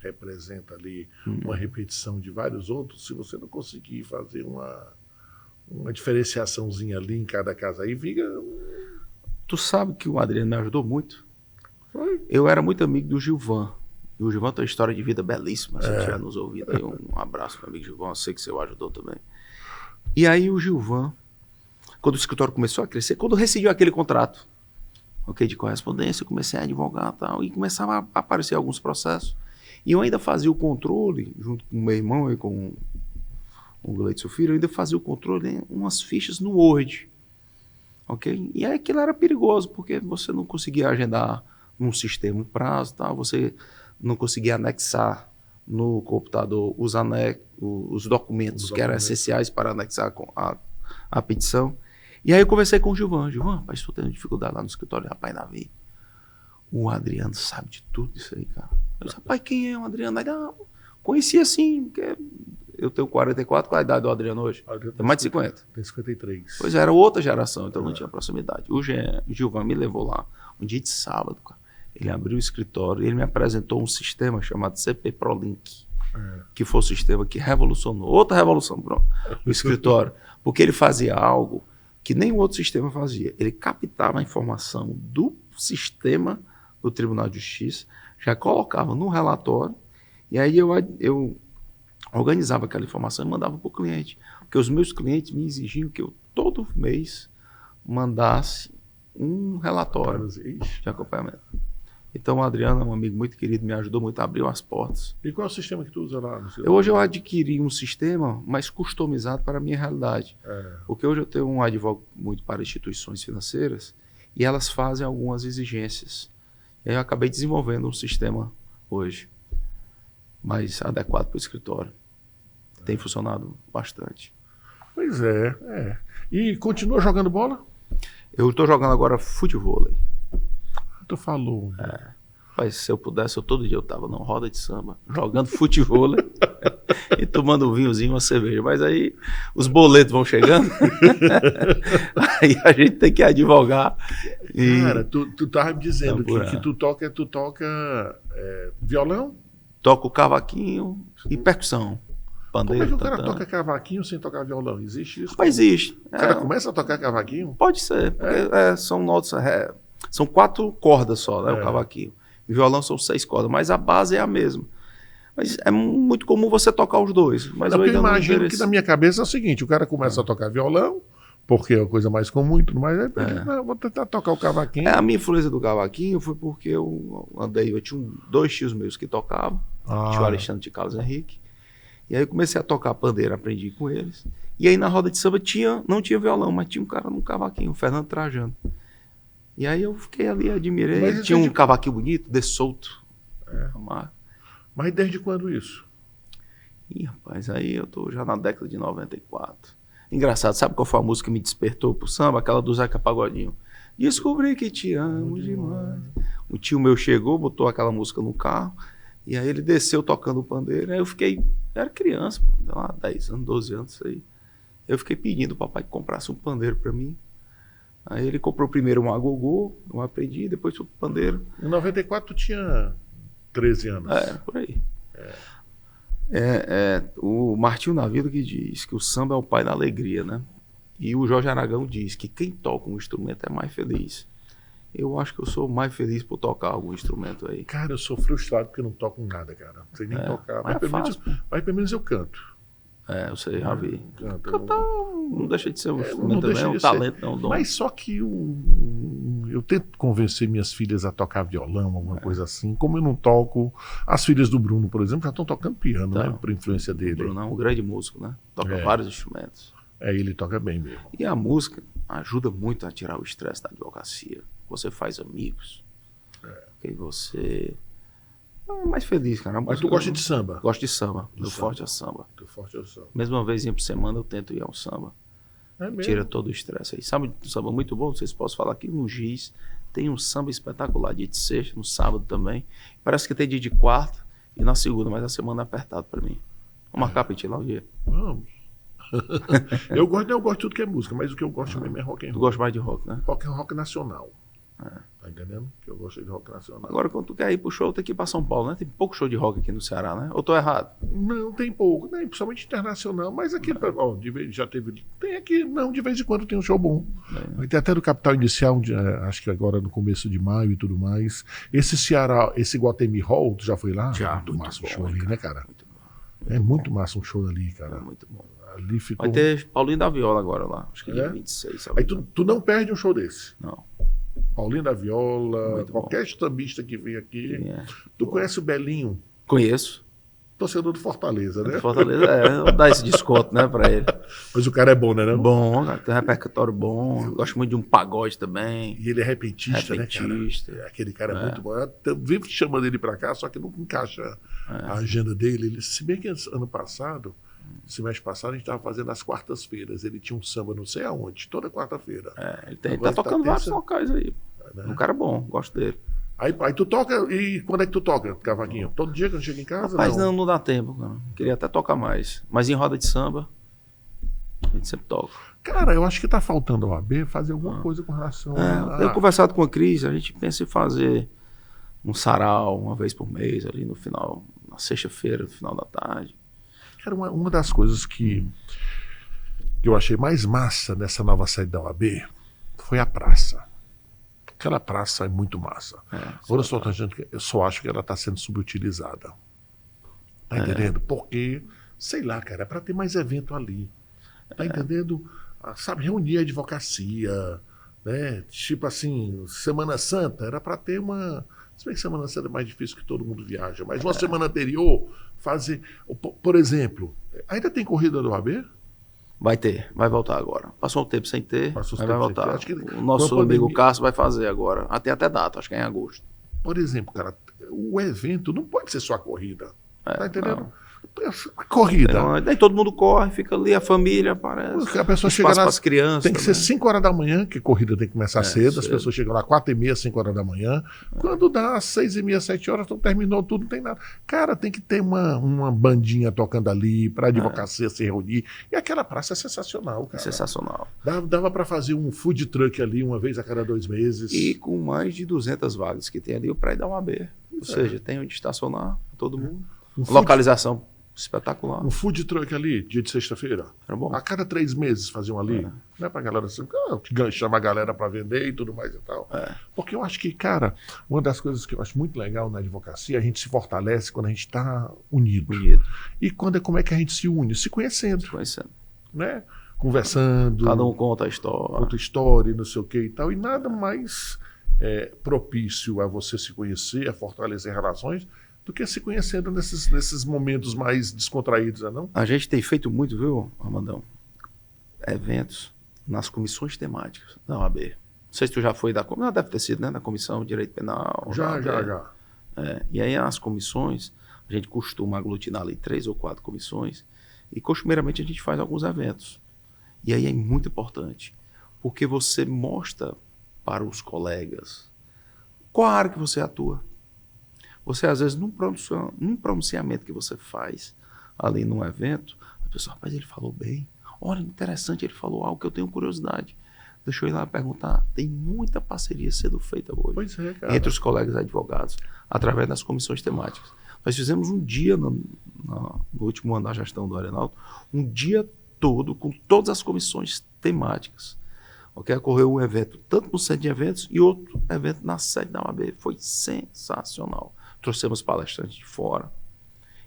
representa ali uma repetição de vários outros, se você não conseguir fazer uma diferenciaçãozinha ali em cada caso aí, fica... Tu sabe que o Adriano me ajudou muito? Foi. Eu era muito amigo do Gilvan. E o Gilvan tem uma história de vida belíssima. Se você estiver nos ouvindo aí, um abraço para o amigo Gilvan. Eu sei que você o ajudou também. E aí o Gilvan, quando o escritório começou a crescer, quando rescindiu aquele contrato, ok, de correspondência, eu comecei a advogar e tal, e começava a aparecer alguns processos. E eu ainda fazia o controle, junto com o meu irmão e com o Gleidson Filho, eu ainda fazia o controle em umas fichas no Word. Ok? E aí aquilo era perigoso, porque você não conseguia agendar num sistema um prazo, tá? Você não conseguia anexar no computador os documentos que eram essenciais para anexar a petição. E aí eu conversei com o Gilvan. Gilvan, rapaz, estou tendo dificuldade lá no escritório. Rapaz, Davi, o Adriano sabe de tudo isso aí, cara. Eu disse, rapaz, quem é o Adriano? Aí, conheci assim, porque eu tenho 44, qual a idade do Adriano hoje? Tem mais de 50. Tem 53. Pois era outra geração, então não tinha proximidade. O Gilvan me levou lá um dia de sábado, cara. Ele abriu o escritório e ele me apresentou um sistema chamado CP ProLink, que foi o sistema que revolucionou, outra revolução, pronto, o escritório. Porque ele fazia algo que nenhum outro sistema fazia. Ele captava a informação do sistema do Tribunal de Justiça, já colocava no relatório, e aí eu organizava aquela informação e mandava para o cliente. Porque os meus clientes me exigiam que eu, todo mês, mandasse um relatório de acompanhamento. Então o Adriano é um amigo muito querido, me ajudou muito, abriu as portas. E qual é o sistema que tu usa lá? Hoje eu adquiri um sistema mais customizado para a minha realidade. Porque hoje eu tenho um advogado muito para instituições financeiras e elas fazem algumas exigências. E aí eu acabei desenvolvendo um sistema hoje mais adequado para o escritório. Tem funcionado bastante. Pois é. E continua jogando bola? Eu estou jogando agora futevôlei. Tu falou. Mas se eu pudesse, todo dia eu estava numa roda de samba, jogando futevôlei e tomando um vinhozinho, uma cerveja. Mas aí os boletos vão chegando, aí a gente tem que advogar. Cara, tu tava me dizendo que tu toca violão? Toco cavaquinho e percussão. Pandeiro, como é que o cara toca cavaquinho sem tocar violão? Existe isso? Mas existe. O cara começa a tocar cavaquinho? Pode ser, porque são notas, são 4 cordas só, né, o cavaquinho. O violão são 6 cordas, mas a base é a mesma. Mas é muito comum você tocar os dois. Mas eu imagino que na minha cabeça é o seguinte, o cara começa a tocar violão, porque é a coisa mais comum e tudo mais, eu vou tentar tocar o cavaquinho. A minha influência do cavaquinho foi porque eu tinha 2 tios meus que tocavam, tio Alexandre de Carlos Henrique, e aí eu comecei a tocar pandeiro, aprendi com eles. E aí na roda de samba não tinha violão, mas tinha um cara no cavaquinho, o Fernando Trajano. E aí eu fiquei ali, admirei. Ele tinha um cavaquinho bonito, de solto. Mas desde quando isso? Ih, rapaz, aí eu tô já na década de 94. Engraçado, sabe qual foi a música que me despertou pro samba? Aquela do Zeca Pagodinho. Descobri que te amo demais. Um tio meu chegou, botou aquela música no carro, e aí ele desceu tocando o pandeiro. Aí eu fiquei, era criança, lá, 10 anos, 12 anos, isso aí. Eu fiquei pedindo ao papai que comprasse um pandeiro pra mim. Aí ele comprou primeiro um agogô, eu aprendi, depois o pandeiro. Em 94 tu tinha 13 anos. Por aí. O Martinho Navido que diz que o samba é o pai da alegria, né? E o Jorge Aragão diz que quem toca um instrumento é mais feliz. Eu acho que eu sou mais feliz por tocar algum instrumento aí. Cara, eu sou frustrado porque eu não toco nada, cara. Não sei nem tocar. Mas pelo menos eu canto. Eu sei, já vi. Cantar não deixa de ser um instrumento também, é um talento, não é um dom. Mas só que eu tento convencer minhas filhas a tocar violão, alguma coisa assim. Como eu não toco, as filhas do Bruno, por exemplo, já estão tocando piano, né? Por influência dele. O Bruno é um grande músico, né? Toca vários instrumentos. Ele toca bem mesmo. E a música ajuda muito a tirar o estresse da advocacia. Você faz amigos. E você é mais feliz, cara. Mas tu gosta de samba? Gosto de samba. Do forte ao samba. Do forte ao samba. Mesmo uma vez por semana eu tento ir ao samba. Tira todo o estresse aí. Sabe um samba muito bom? Não sei se posso falar aqui. No Giz tem um samba espetacular. Dia de sexta, no sábado também. Parece que tem dia de quarta e na segunda, mas a semana é apertado pra mim. Vamos marcar pra gente ir lá um dia. Vamos. eu gosto de tudo que é música, mas o que eu gosto mesmo é rock and roll. Tu gosta mais de rock, né? Rock nacional. Tá entendendo? Que eu gosto de rock nacional. Agora, quando tu quer ir pro show, tem que ir pra São Paulo, né? Tem pouco show de rock aqui no Ceará, né? Ou tô errado? Não, tem pouco, né? Principalmente internacional, mas aqui, já teve. Tem aqui, não, de vez em quando tem um show bom. Tem até do Capital Inicial, acho que agora no começo de maio e tudo mais. Esse Ceará, esse Guatemi Hall, tu já foi lá? Já. Muito massa o show ali, né, cara? Muito bom. É muito massa um show ali, cara. Muito bom. Ali ficou... Vai ter Paulinho da Viola agora lá, acho que dia 26. Aí tu não perde um show desse? Não. Paulinho da Viola, muito qualquer estambista que vem aqui. Tu conhece o Belinho? Conheço. Torcedor do Fortaleza, né? Fortaleza, vou dar esse desconto, né, pra ele. Mas o cara é bom, né? Não? Bom, cara, tem um repertório bom. Eu gosto muito de um pagode também. E ele é repentista, né, cara? Aquele cara é muito bom. Eu vivo chamando ele pra cá, só que não encaixa a agenda dele. Se bem que ano passado, semestre passado, a gente estava fazendo as quartas-feiras. Ele tinha um samba não sei aonde, toda quarta-feira. Ele tá tocando vários locais aí. Um cara bom, gosto dele. Aí tu toca, e quando é que tu toca, cavaquinho? Todo dia que eu chego em casa? Rapaz, não dá tempo, cara. Queria até tocar mais. Mas em roda de samba, a gente sempre toca. Cara, eu acho que tá faltando ao AB fazer alguma coisa com relação a... Eu conversado com a Cris, a gente pensa em fazer um sarau uma vez por mês, ali no final, na sexta-feira, no final da tarde. Cara, uma das coisas que eu achei mais massa nessa nova saída da OAB foi a praça. Aquela praça é muito massa. Agora eu só acho que ela está sendo subutilizada. Tá entendendo? Porque, sei lá, cara, é para ter mais evento ali. Tá entendendo? Sabe, reunir a advocacia, né? Tipo assim, Semana Santa era para ter uma... Se bem que Semana Santa é mais difícil que todo mundo viaja, mas uma semana anterior fazer... Por exemplo, ainda tem corrida do OAB? Vai ter, vai voltar agora. Passou um tempo sem ter, mas vai voltar. Acho que o nosso amigo Cássio vai fazer agora. Tem até data, acho que é em agosto. Por exemplo, cara, o evento não pode ser só a corrida. Tá entendendo? Não. A corrida. Daí todo mundo corre, fica ali, a família aparece. A pessoa chega lá, as crianças. Tem que ser 5 horas da manhã, que a corrida tem que começar cedo. As pessoas chegam lá 4h30, 5 horas da manhã. Quando dá 6h30, 7 horas, então terminou tudo, não tem nada. Cara, tem que ter uma bandinha tocando ali, pra advocacia se reunir. E aquela praça é sensacional, cara. Sensacional. Dava pra fazer um food truck ali uma vez a cada 2 meses. E com mais de 200 vagas que tem ali, o prédio da UAB. Ou seja, tem onde estacionar todo mundo. Localização Espetacular. Um food truck ali, dia de sexta-feira. Era bom. A cada 3 meses faziam ali. Não é pra galera assim, que chama a galera pra vender e tudo mais e tal. Porque eu acho que, cara, uma das coisas que eu acho muito legal na advocacia, a gente se fortalece quando a gente tá unido. E como é que a gente se une? Se conhecendo. Né? Conversando. Cada um conta a história. Conta história, não sei o que e tal. E nada mais propício a você se conhecer, a fortalecer relações, do que se conhecendo nesses momentos mais descontraídos, não? A gente tem feito muito, viu, Armandão? Eventos nas comissões temáticas da OAB. Não sei se tu já foi não, deve ter sido, né? Na Comissão de Direito Penal. Já. E aí as comissões, a gente costuma aglutinar ali 3 ou 4 comissões e costumeiramente a gente faz alguns eventos. E aí é muito importante, porque você mostra para os colegas qual a área que você atua. Você, às vezes, num pronunciamento que você faz ali num evento, a pessoa, rapaz, ele falou bem. Olha, interessante, ele falou algo que eu tenho curiosidade. Deixa eu ir lá perguntar. Tem muita parceria sendo feita hoje entre os colegas advogados, através das comissões temáticas. Nós fizemos um dia, no último ano da gestão do Arenaldo, um dia todo com todas as comissões temáticas. Ocorreu um evento tanto no centro de eventos e outro evento na sede da OAB. Foi sensacional. Trouxemos palestrantes de fora.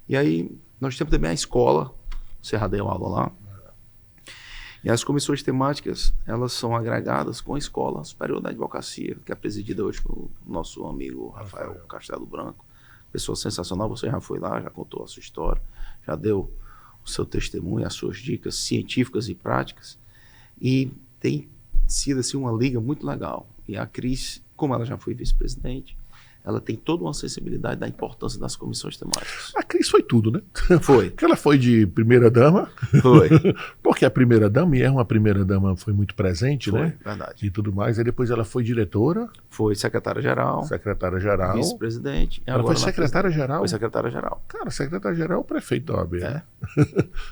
E aí, nós temos também a escola, você já deu aula lá. E as comissões temáticas, elas são agregadas com a Escola Superior da Advocacia, que é presidida hoje pelo nosso amigo Rafael Castelo Branco. Pessoa sensacional, você já foi lá, já contou a sua história, já deu o seu testemunho, as suas dicas científicas e práticas. E tem sido assim, uma liga muito legal. E a Cris, como ela já foi vice-presidente, ela tem toda uma sensibilidade da importância das comissões temáticas. A Cris foi tudo, né? Foi. Porque ela foi de primeira-dama. Foi. Porque a primeira-dama, e é uma primeira-dama, foi muito presente, foi, né? Verdade. E tudo mais. Aí depois ela foi diretora. Foi secretária-geral. Secretária-geral. Vice-presidente. Ela foi secretária-geral? Foi secretária-geral. Cara, secretária-geral é o prefeito da OAB, né?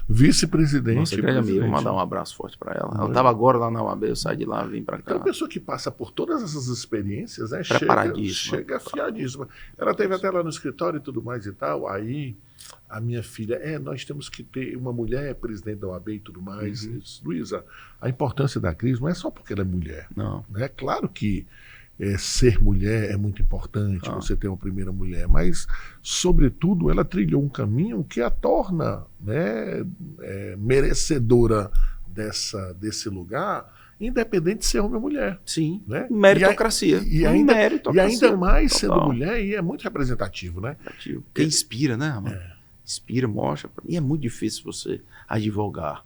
Vice-presidente. Nossa grande amiga, vou mandar um abraço forte para ela. Ela estava agora lá na OAB, eu saí de lá, vim para cá. Então, a pessoa que passa por todas essas experiências, né, chega afiadíssima. Ela teve até lá no escritório e tudo mais e tal. Aí a minha filha, nós temos que ter uma mulher presidente da OAB e tudo mais. Luísa, a importância da Cris não é só porque ela é mulher. Não. É claro que ser mulher é muito importante, você ter uma primeira mulher, mas, sobretudo, ela trilhou um caminho que a torna, né, merecedora desse lugar, independente de ser homem ou mulher. Sim, né? meritocracia. E ainda mais sendo mulher, e é muito representativo, né? Porque inspira, né, Ramon? Inspira, mostra. E é muito difícil você advogar,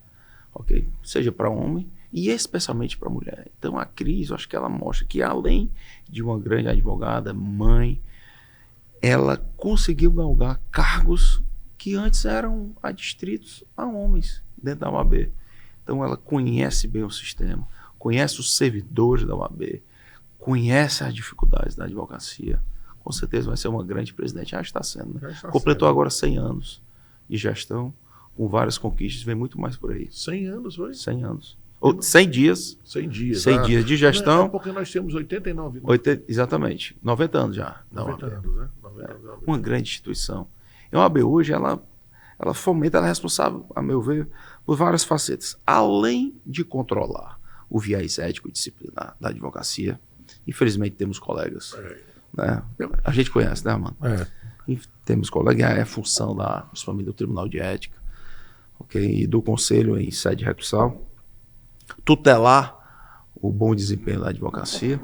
ok? Seja para homem e especialmente para mulher. Então a Cris, eu acho que ela mostra que além de uma grande advogada, mãe, ela conseguiu galgar cargos que antes eram adstritos a homens dentro da OAB. Então ela conhece bem o sistema, conhece os servidores da OAB, conhece as dificuldades da advocacia. Com certeza vai ser uma grande presidente. Já está sendo. Né? Completou agora 100 anos de gestão, com várias conquistas. Vem muito mais por aí. 100 anos hoje? 100 anos. 100 dias. 100 dias. 100 dias de gestão. É porque nós temos 89. Exatamente. 90 anos já. 90 anos, né? 90 anos. Uma grande instituição. E a OAB hoje, ela fomenta, ela é responsável, a meu ver, por várias facetas. Além de controlar o viés ético e disciplinar da advocacia, infelizmente temos colegas, né? A gente conhece, né, mano? Temos colegas, é função principalmente do Tribunal de Ética, okay? E do Conselho em sede recursal, tutelar o bom desempenho da advocacia,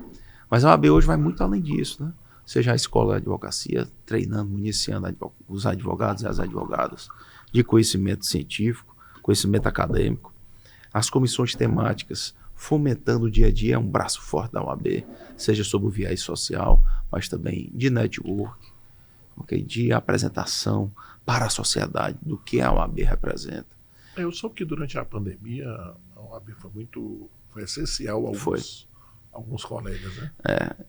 mas a OAB hoje vai muito além disso, né? Seja a escola de advocacia, treinando, municiando os advogados e as advogadas de conhecimento científico, conhecimento acadêmico, as comissões temáticas fomentando o dia a dia, é um braço forte da OAB, seja sob o viés social, mas também de network, okay? De apresentação para a sociedade do que a OAB representa. Eu soube que durante a pandemia a OAB foi essencial a alguns colegas, né?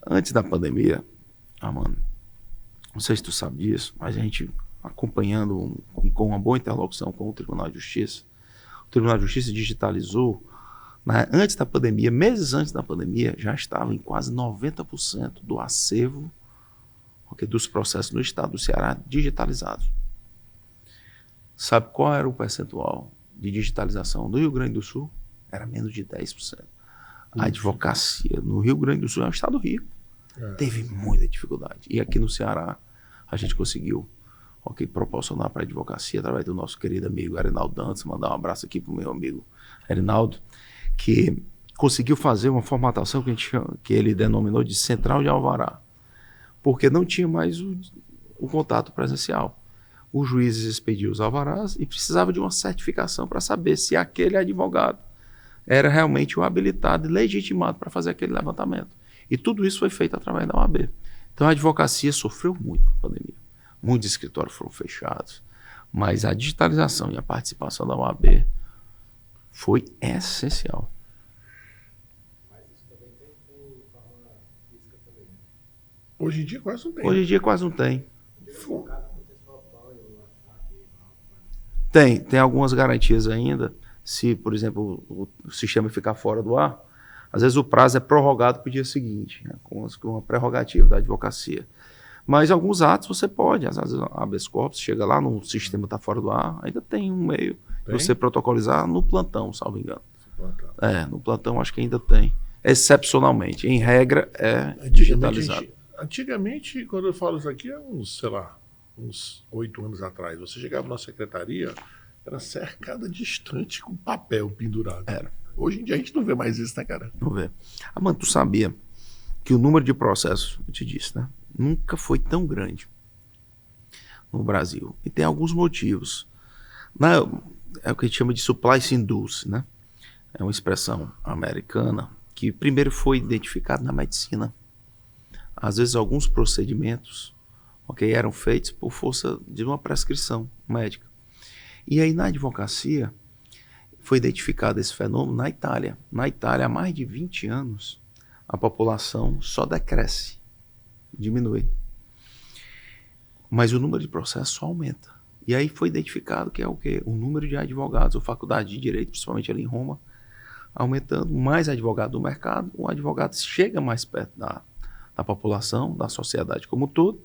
Antes da pandemia, mano, não sei se tu sabe disso, mas a gente acompanhando e com uma boa interlocução com o Tribunal de Justiça, o Tribunal de Justiça digitalizou, antes da pandemia, meses antes da pandemia, já estava em quase 90% do acervo dos processos no estado do Ceará digitalizados. Sabe qual era o percentual de digitalização no Rio Grande do Sul? Era menos de 10%. A advocacia no Rio Grande do Sul é um estado rico. Teve muita dificuldade. E aqui no Ceará, a gente conseguiu proporcionar para a advocacia, através do nosso querido amigo Erinaldo Dantas, mandar um abraço aqui para o meu amigo Erinaldo, que conseguiu fazer uma formatação que ele denominou de Central de Alvará, porque não tinha mais o contato presencial. Os juízes expediam os alvarás e precisava de uma certificação para saber se aquele advogado era realmente o habilitado e legitimado para fazer aquele levantamento. E tudo isso foi feito através da OAB. Então a advocacia sofreu muito na pandemia. Muitos escritórios foram fechados, mas a digitalização e a participação da OAB foi essencial. Mas isso também tem por forma física também. Hoje em dia quase não tem. Hoje em dia quase não tem. Tem algumas garantias ainda. Se, por exemplo, o sistema ficar fora do ar, às vezes o prazo é prorrogado para o dia seguinte, né, com uma prerrogativa da advocacia. Mas alguns atos você pode, às vezes a habeas corpus chega lá, no sistema está fora do ar, ainda tem um meio de você protocolizar no plantão, salvo engano. No plantão acho que ainda tem. Excepcionalmente, em regra é digitalizado. Antigamente, quando eu falo isso aqui, uns 8 anos atrás, você chegava na secretaria, era cercada de estante com papel pendurado. Era. Hoje em dia a gente não vê mais isso, né, cara? Não vê. Mano, tu sabia que o número de processos, eu te disse, né, nunca foi tão grande no Brasil. E tem alguns motivos. É o que a gente chama de supply induce, né? É uma expressão americana que primeiro foi identificada na medicina. Às vezes alguns procedimentos eram feitos por força de uma prescrição médica. E aí na advocacia foi identificado esse fenômeno na Itália. Na Itália, há mais de 20 anos, a população só decresce, diminui. Mas o número de processos só aumenta. E aí foi identificado que é o quê? O número de advogados, ou faculdade de direito, principalmente ali em Roma, aumentando, mais advogado do mercado, o advogado chega mais perto da população, da sociedade como um todo,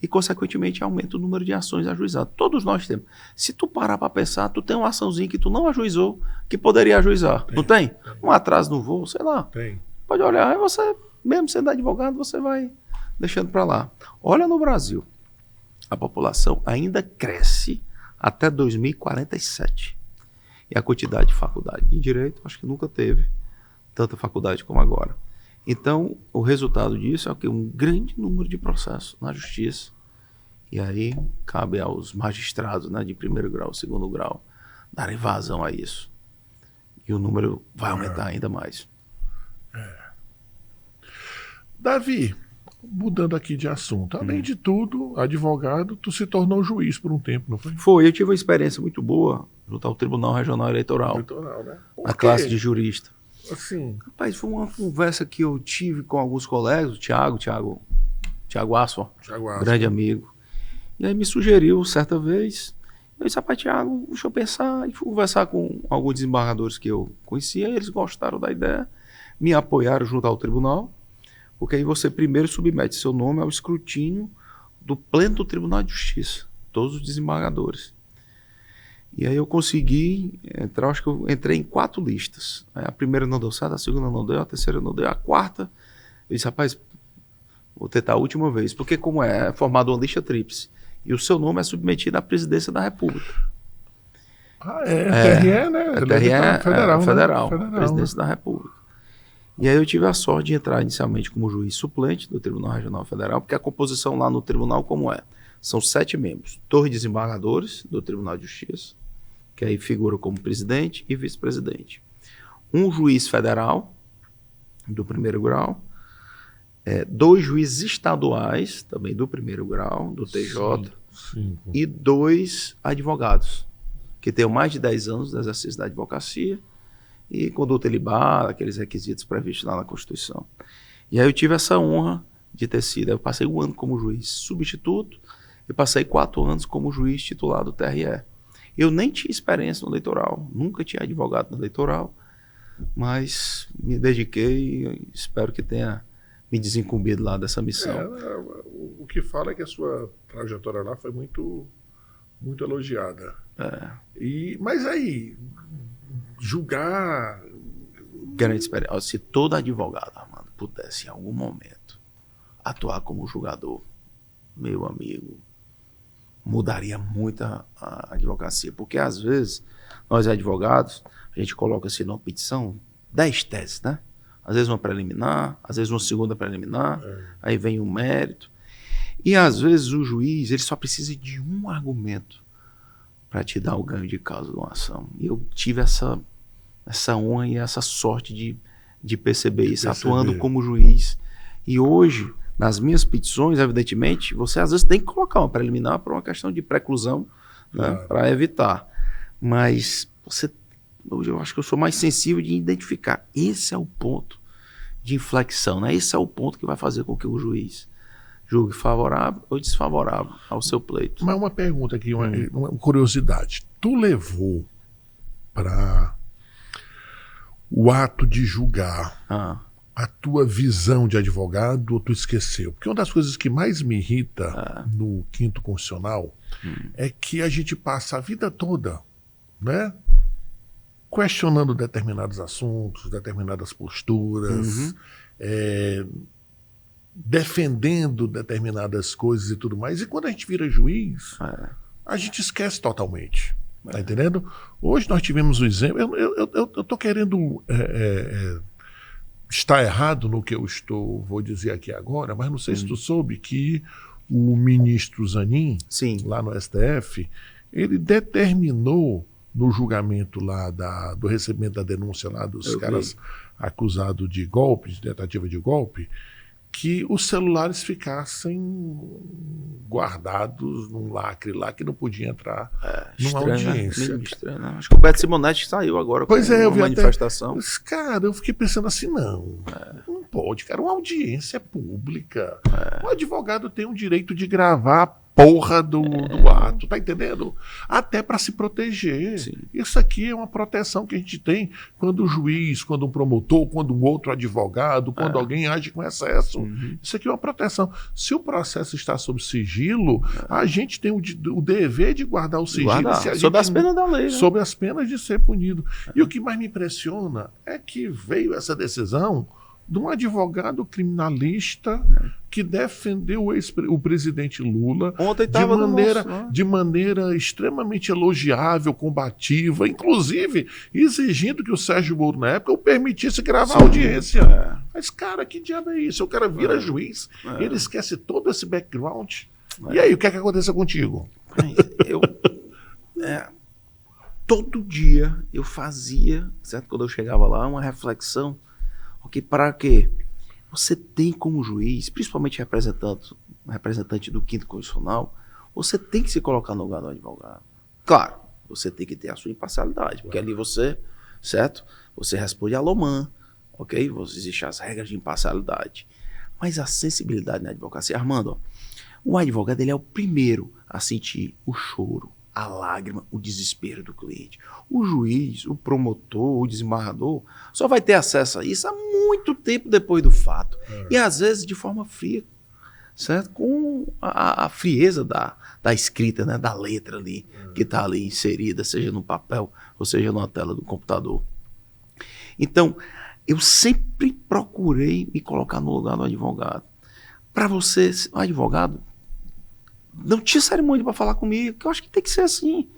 e, consequentemente, aumenta o número de ações ajuizadas. Todos nós temos. Se tu parar para pensar, tu tem uma açãozinha que tu não ajuizou, que poderia ajuizar. Não tem? Um atraso no voo, sei lá. Tem. Pode olhar, aí você, mesmo sendo advogado, você vai deixando para lá. Olha no Brasil. A população ainda cresce até 2047. E a quantidade de faculdade de direito, acho que nunca teve tanta faculdade como agora. Então, o resultado disso é um grande número de processos na justiça. E aí cabe aos magistrados, né, de primeiro grau, segundo grau, darem vazão a isso. E o número vai aumentar ainda mais. Davi, mudando aqui de assunto, além de tudo, advogado, tu se tornou juiz por um tempo, não foi? Eu tive uma experiência muito boa junto ao Tribunal Regional Eleitoral, Né? na classe de jurista. Assim, Rapaz, foi uma conversa que eu tive com alguns colegas, o Thiago Asfor, grande amigo. E aí me sugeriu, certa vez, eu disse, rapaz, Thiago, deixa eu pensar. E fui conversar com alguns desembargadores que eu conhecia, e eles gostaram da ideia, me apoiaram junto ao tribunal, porque aí você primeiro submete seu nome ao escrutínio do Pleno do Tribunal de Justiça, todos os desembargadores. E aí eu consegui entrar, acho que eu entrei em 4 listas. Aí a primeira não deu certo, a segunda não deu, a terceira não deu, a quarta, eu disse, rapaz, vou tentar a última vez, porque como é formado uma lista tríplice, e o seu nome é submetido à presidência da República. TRE, né? TRE federal, né? presidência da República. E aí eu tive a sorte de entrar inicialmente como juiz suplente do Tribunal Regional Federal, porque a composição lá no tribunal como é? São 7 membros, 2 desembargadores do Tribunal de Justiça, que aí figura como presidente e vice-presidente. Um juiz federal, do primeiro grau, 2 juízes estaduais, também do primeiro grau, do TJ, e 2 advogados, que tenham mais de 10 anos de exercício da advocacia e conduta ilibada, aqueles requisitos previstos lá na Constituição. E aí eu tive essa honra de ter sido, eu passei 1 ano como juiz substituto e passei 4 anos como juiz titular do TRE. Eu nem tinha experiência no eleitoral, nunca tinha advogado no eleitoral, mas me dediquei e espero que tenha me desincumbido lá dessa missão. O que fala é que a sua trajetória lá foi muito Muito elogiada. É. Mas aí, julgar... Grande experiência. Se todo advogado, Armando, pudesse em algum momento atuar como julgador, meu amigo, mudaria muito a advocacia. Porque às vezes, nós advogados, a gente coloca assim numa petição 10 teses, né? Às vezes uma preliminar, às vezes uma segunda preliminar, aí vem um mérito. E às vezes o juiz, ele só precisa de um argumento para te dar o ganho de causa de uma ação. E eu tive essa honra e essa sorte de perceber isso, atuando como juiz. E hoje, nas minhas petições, evidentemente, você às vezes tem que colocar uma preliminar para uma questão de preclusão, né, para evitar. Mas hoje eu acho que eu sou mais sensível de identificar. Esse é o ponto de inflexão, né? Esse é o ponto que vai fazer com que o juiz julgue favorável ou desfavorável ao seu pleito. Mas uma pergunta aqui, uma curiosidade. Tu levou para o ato de julgar a tua visão de advogado ou tu esqueceu? Porque uma das coisas que mais me irrita no quinto constitucional é que a gente passa a vida toda, né, questionando determinados assuntos, determinadas posturas, defendendo determinadas coisas e tudo mais. E quando a gente vira juiz, a gente esquece totalmente. Tá entendendo? Hoje nós tivemos um exemplo. Eu tô querendo estar errado no que eu vou dizer aqui agora, mas não sei se tu soube que o ministro Zanin, lá no STF, ele determinou no julgamento lá do recebimento da denúncia lá dos caras acusados de golpe, de tentativa de golpe, que os celulares ficassem guardados num lacre lá que não podia entrar numa audiência. Né? Estranho, né? Acho que o Beto Simonetti saiu agora com eu vi manifestação. Mas, cara, eu fiquei pensando assim, não pode, cara, uma audiência pública. O advogado tem o direito de gravar a porra do ato, tá entendendo? Até para se proteger. Sim. Isso aqui é uma proteção que a gente tem quando o juiz, quando um promotor, quando um outro advogado, quando alguém age com excesso. Isso aqui é uma proteção. Se o processo está sob sigilo, a gente tem o dever de guardar o sigilo. Sob as penas da lei. Né? Sob as penas de ser punido. E o que mais me impressiona é que veio essa decisão de um advogado criminalista que defendeu o presidente Lula de maneira extremamente elogiável, combativa, inclusive exigindo que o Sérgio Moro, na época, o permitisse gravar a audiência. Mas, cara, que diabo é isso? O cara vira juiz, ele esquece todo esse background. E aí, o que é que aconteceu contigo? Todo dia eu fazia, certo? Quando eu chegava lá, uma reflexão. Para quê? Você tem como juiz, principalmente representante do quinto constitucional, você tem que se colocar no lugar do advogado. Claro, você tem que ter a sua imparcialidade, porque ali você, certo? Você responde à LOMAN, ok? Existem as regras de imparcialidade. Mas a sensibilidade na advocacia, Armando, o advogado ele é o primeiro a sentir o choro, a lágrima, o desespero do cliente. O juiz, o promotor, o desembargador só vai ter acesso a isso há muito tempo depois do fato. E às vezes de forma fria, certo? Com a frieza da escrita, né? Da letra ali, que está ali inserida, seja no papel ou seja na tela do computador. Então, eu sempre procurei me colocar no lugar do advogado. Para você, o advogado não tinha cerimônia para falar comigo, que eu acho que tem que ser assim.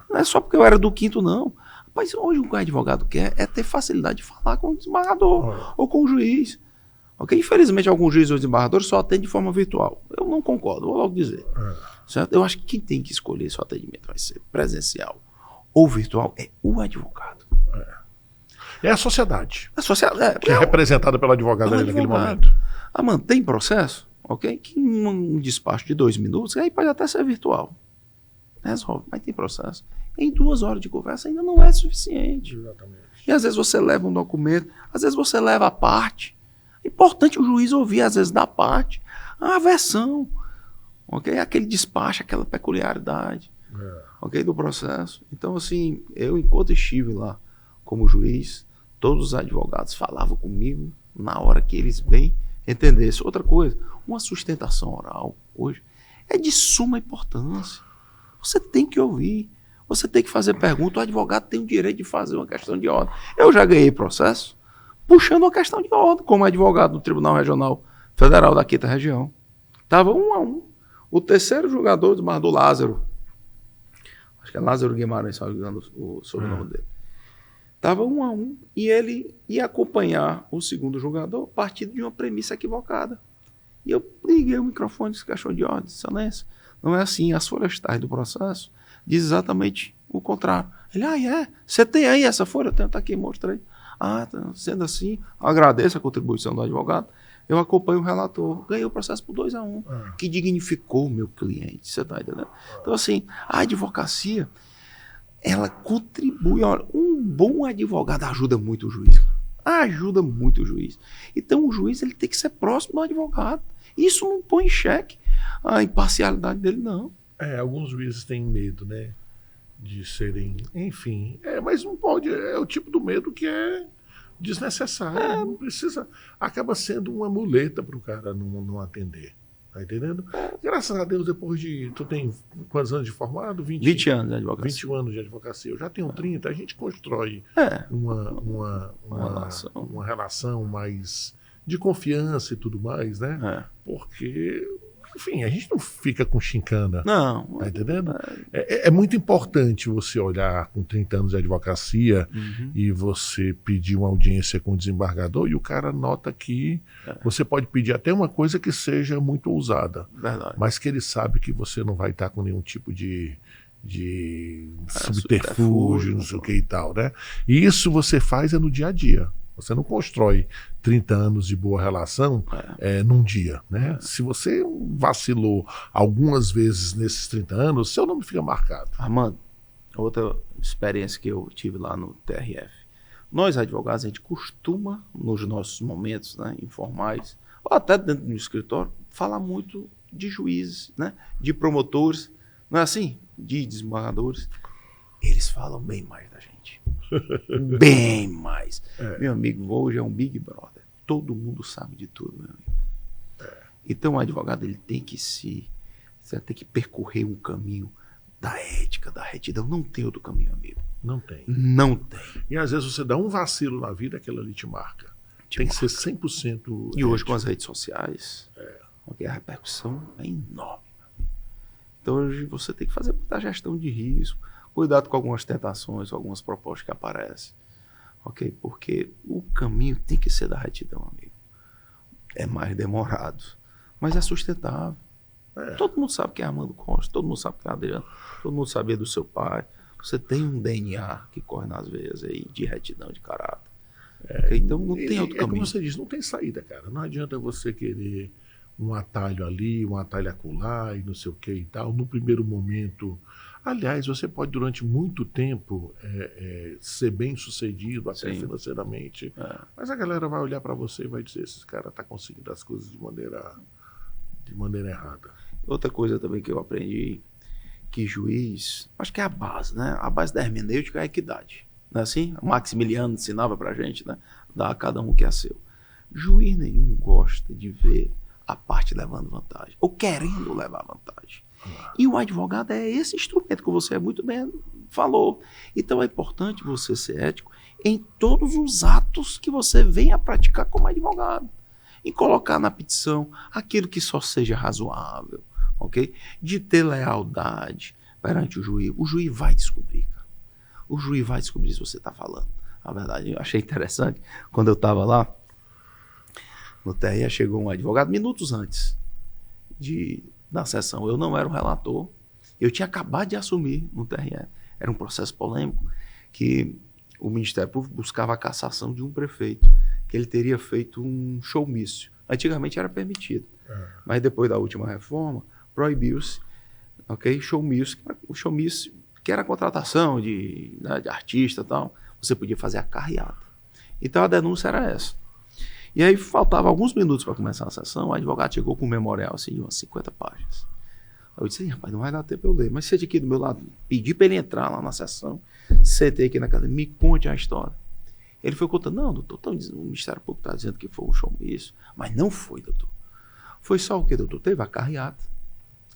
Não é só porque eu era do quinto, não. Mas hoje o que o advogado quer é ter facilidade de falar com o desembargador ou com o juiz. Okay? Infelizmente, alguns juízes ou desembargadores só atendem de forma virtual. Eu não concordo, vou logo dizer. Certo? Eu acho que quem tem que escolher seu atendimento vai ser presencial ou virtual é o advogado. É a sociedade. A sociedade que é representada pelo advogado ali naquele momento. Mantém processo? Ok? Que um despacho de 2 minutos, aí pode até ser virtual. Resolve, mas tem processo. Em 2 horas de conversa ainda não é suficiente. Exatamente. E às vezes você leva um documento, às vezes você leva a parte. É importante o juiz ouvir, às vezes, da parte, a versão. Ok? Aquele despacho, aquela peculiaridade. Ok? Do processo. Então, assim, eu, enquanto estive lá como juiz, todos os advogados falavam comigo na hora que eles bem entendessem. Outra coisa, uma sustentação oral hoje é de suma importância. Você tem que ouvir. Você tem que fazer pergunta. O advogado tem o direito de fazer uma questão de ordem. Eu já ganhei processo puxando uma questão de ordem, como advogado no Tribunal Regional Federal da Quinta Região. Estava 1-1. O terceiro jogador do Mar do Lázaro, acho que é Lázaro Guimarães, só ligando o sobrenome dele. Estava 1-1 e ele ia acompanhar o segundo jogador a partir de uma premissa equivocada. E eu liguei o microfone desse cachorro de ordem, excelência. Não é assim, as folhas tais do processo diz exatamente o contrário. Ele, você tem aí essa folha? Eu tenho, tá aqui, mostrei. Sendo assim, agradeço a contribuição do advogado, eu acompanho o relator, ganhei o processo por 2-1, que dignificou o meu cliente, você tá entendendo? Então assim, a advocacia, ela contribui, olha, um bom advogado ajuda muito o juiz, ajuda muito o juiz. Então o juiz ele tem que ser próximo do advogado, isso não põe em xeque a imparcialidade dele, não. Alguns juízes têm medo, né? De serem, enfim, mas não pode, é o tipo do medo que é desnecessário, não precisa, acaba sendo uma muleta para o cara não atender, tá entendendo? Graças a Deus, depois de, tu tem quantos anos de formado? 20 anos de advocacia. 21 anos de advocacia, eu já tenho 30, a gente constrói uma relação mais de confiança e tudo mais, né? Porque... Enfim, a gente não fica com chincana. Não. Tá entendendo? É muito importante você olhar com 30 anos de advocacia e você pedir uma audiência com o desembargador e o cara nota que você pode pedir até uma coisa que seja muito ousada. Verdade. Mas que ele sabe que você não vai estar com nenhum tipo de subterfúgio, não sei o que e tal, né? E isso você faz no dia a dia. Você não constrói 30 anos de boa relação num dia, né? Se você vacilou algumas vezes nesses 30 anos, seu nome fica marcado. Armando, outra experiência que eu tive lá no TRF. Nós, advogados, a gente costuma, nos nossos momentos, né, informais, ou até dentro do escritório, falar muito de juízes, né, de promotores, não é assim? De desembargadores. Eles falam bem mais da gente. Bem mais. Meu amigo, hoje é um Big Brother. Todo mundo sabe de tudo, meu amigo. Então o advogado ele tem que você tem que percorrer um caminho da ética, da retidão. Não tem outro caminho, amigo. Não tem. Não tem. E às vezes você dá um vacilo na vida, aquilo ali te marca. Tem que ser 100%. E hoje com as redes sociais, porque a repercussão é enorme. Então hoje você tem que fazer muita gestão de risco. Cuidado com algumas tentações, algumas propostas que aparecem. Ok? Porque o caminho tem que ser da retidão, amigo. É mais demorado, mas é sustentável. Todo mundo sabe quem é Armando Costa, todo mundo sabe quem é Adriano, todo mundo sabia do seu pai. Você tem um DNA que corre nas veias aí de retidão, de caráter. Okay? Então não tem outro caminho. Como você diz, não tem saída, cara. Não adianta você querer um atalho ali, um atalho acolá e não sei o que e tal. No primeiro momento... Aliás, você pode durante muito tempo ser bem sucedido, até financeiramente, mas a galera vai olhar para você e vai dizer, esse cara está conseguindo as coisas de maneira errada. Outra coisa também que eu aprendi, que juiz, acho que é a base, né? A base da hermenêutica é a equidade. Não é assim? O Maximiliano ensinava para a gente, né? Dá a cada um o que é seu. Juiz nenhum gosta de ver a parte levando vantagem, ou querendo levar vantagem. E o advogado é esse instrumento que você muito bem falou. Então é importante você ser ético em todos os atos que você venha a praticar como advogado. E colocar na petição aquilo que só seja razoável, ok? De ter lealdade perante o juiz. O juiz vai descobrir, cara. O juiz vai descobrir se você está falando. Na verdade, eu achei interessante, quando eu estava lá, no TRE, chegou um advogado minutos antes da sessão. Eu não era o relator, eu tinha acabado de assumir no TRE. Era um processo polêmico que o Ministério Público buscava a cassação de um prefeito, que ele teria feito um showmício. Antigamente era permitido, mas depois da última reforma, proibiu-se, ok? Showmício, o showmício, que era a contratação de artista e tal, você podia fazer a carreata. Então a denúncia era essa. E aí faltava alguns minutos para começar a sessão, o advogado chegou com um memorial assim, de umas 50 páginas. Eu disse, rapaz, não vai dar tempo para eu ler, mas sente aqui do meu lado, pedi para ele entrar lá na sessão, sentei aqui na cadeira, me conte a história. Ele foi contando, não, doutor, o Ministério Público está dizendo que foi um showmício, mas não foi, doutor. Foi só o quê, doutor? Teve a carreata.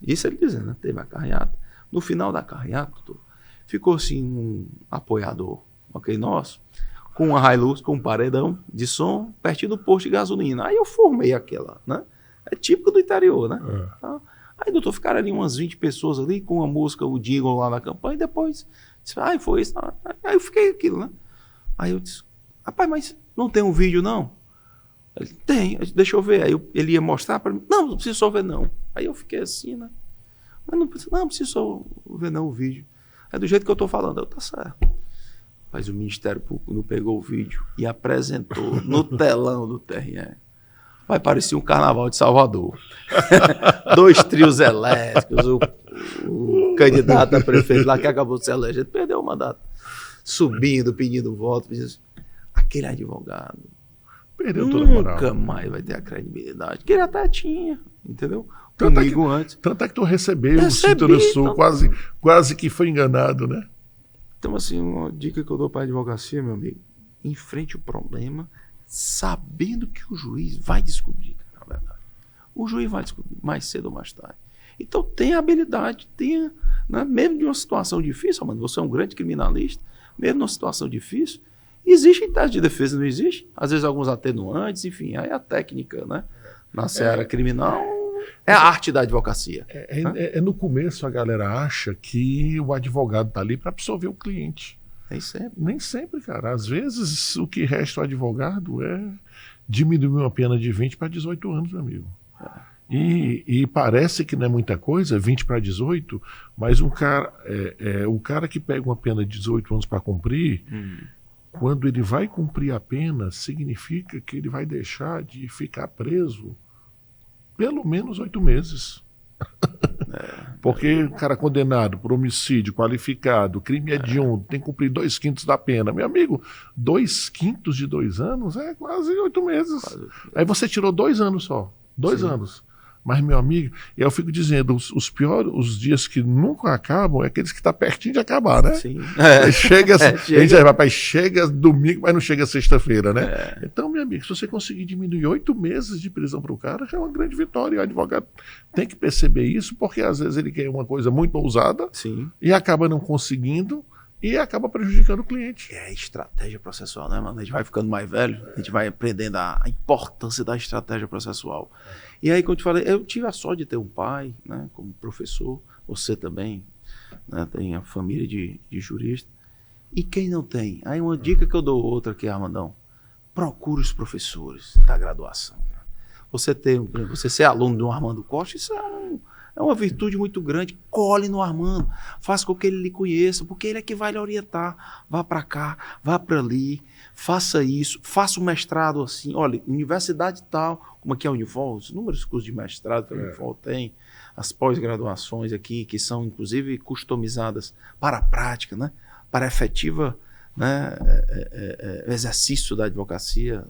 Isso ele dizendo, né? Teve a carreata. No final da carreata, doutor, ficou assim um apoiador, ok, nosso, com uma Hilux, com um paredão de som, pertinho do posto de gasolina. Aí eu formei aquela, né? É típico do interior, né? Tá? Aí, doutor, ficaram ali umas 20 pessoas ali com a música, o jingle lá na campanha, e depois, disse, foi isso. Aí eu fiquei aquilo, né? Aí eu disse, rapaz, mas não tem um vídeo, não? Ele, tem, deixa eu ver. Aí ele ia mostrar para mim, não precisa só ver, não. Aí eu fiquei assim, né? Mas não precisa só ver, não, o vídeo. É do jeito que eu tô falando. Eu, tá certo. Mas o Ministério Público não pegou o vídeo e apresentou no telão do TRE. Vai parecer um carnaval de Salvador. 2 trios elétricos, o candidato a prefeito lá que acabou de se eleger, perdeu o mandato. Subindo, pedindo voto. Aquele advogado Perdeu toda a moral. Nunca mais vai ter a credibilidade. Que ele até tinha, entendeu? Tanto Comigo antes. Tanto é que tu recebeu o Cintura Sul, quase que foi enganado, né? Então, assim, uma dica que eu dou para a advocacia, meu amigo, enfrente o problema sabendo que o juiz vai descobrir, na verdade. O juiz vai descobrir, mais cedo ou mais tarde. Então, tenha habilidade, tenha, né? Mesmo de uma situação difícil, mano, você é um grande criminalista, mesmo numa situação difícil, existe teste de defesa, não existe? Às vezes alguns atenuantes, enfim, aí a técnica, né? Na seara criminal, é a arte da advocacia. No começo a galera acha que o advogado está ali para absolver o cliente. Nem sempre. Nem sempre, cara. Às vezes o que resta ao advogado é diminuir uma pena de 20 para 18 anos, meu amigo. E parece que não é muita coisa, 20 para 18, mas o cara que pega uma pena de 18 anos para cumprir, quando ele vai cumprir a pena, significa que ele vai deixar de ficar preso pelo menos 8 meses. Porque o cara condenado por homicídio qualificado, crime hediondo, tem que cumprir 2/5 da pena. Meu amigo, 2/5 de 2 anos é quase 8 meses. Aí você tirou 2 anos só. 2 anos. Mas, meu amigo, eu fico dizendo, os piores, os dias que nunca acabam é aqueles que estão pertinho de acabar, né? Sim. Chega. A gente diz, rapaz, chega domingo, mas não chega sexta-feira, né? Então, meu amigo, se você conseguir diminuir 8 meses de prisão para o cara, já é uma grande vitória. E o advogado tem que perceber isso, porque às vezes ele quer uma coisa muito ousada e acaba não conseguindo e acaba prejudicando o cliente. É estratégia processual, né, mano? A gente vai ficando mais velho, a gente vai aprendendo a importância da estratégia processual. E aí, como eu te falei, eu tive a sorte de ter um pai, né, como professor, você também, né, tem a família de jurista. E quem não tem? Aí uma dica que eu dou outra aqui, Armandão, procure os professores da graduação. Você ser aluno do Armando Costa, isso é uma virtude muito grande. Cole no Armando, faça com que ele lhe conheça, porque ele é que vai lhe orientar. Vá para cá, vá para ali, faça isso, faça um mestrado assim. Olha, universidade tal, como aqui é a Unifol, os inúmeros cursos de mestrado que a Unifol tem, as pós-graduações aqui, que são inclusive customizadas para a prática, né? Para a efetiva, né? Exercício da advocacia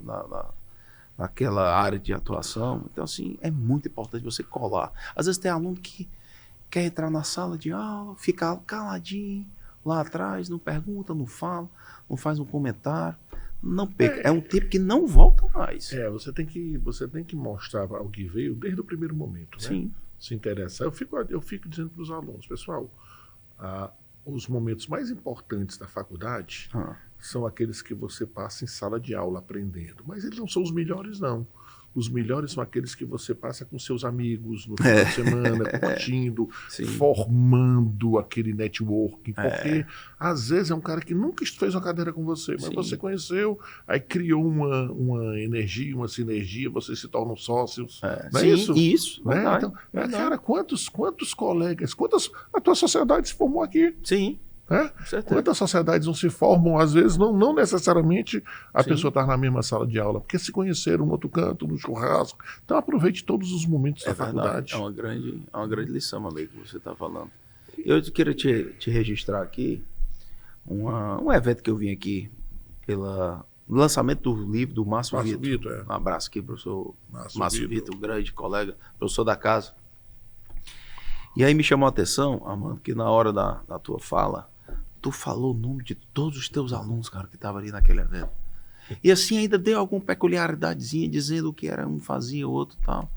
naquela área de atuação. Então, assim, é muito importante você colar. Às vezes tem aluno que quer entrar na sala de aula, fica caladinho lá atrás, não pergunta, não fala, não faz um comentário, não perca. É um tempo que não volta mais. Você tem que mostrar ao que veio desde o primeiro momento, né? Sim. Se interessar. Eu fico dizendo para os alunos, pessoal, os momentos mais importantes da faculdade são aqueles que você passa em sala de aula aprendendo. Mas eles não são os melhores, não. Os melhores são aqueles que você passa com seus amigos no final de semana, curtindo, formando aquele networking. Porque, às vezes, é um cara que nunca fez uma cadeira com você, mas você conheceu, aí criou uma energia, uma sinergia, vocês se tornam sócios. Não é isso? Isso. Né? Então, cara, quantos colegas, a tua sociedade se formou aqui? Sim. Né? Quantas sociedades não se formam, às vezes, não necessariamente a pessoa está na mesma sala de aula, porque se conheceram no outro canto, no churrasco. Então aproveite todos os momentos da faculdade. É uma grande lição, meu amigo, que você está falando. Eu queria te registrar aqui um evento que eu vim aqui pelo lançamento do livro do Márcio Vitor. Um abraço aqui, professor Márcio Vitor, um grande colega, professor da casa. E aí me chamou a atenção, Armando, que na hora da tua fala, tu falou o nome de todos os teus alunos, cara, que estavam ali naquele evento. E assim ainda deu alguma peculiaridadezinha, dizendo o que era um fazia, o outro tal.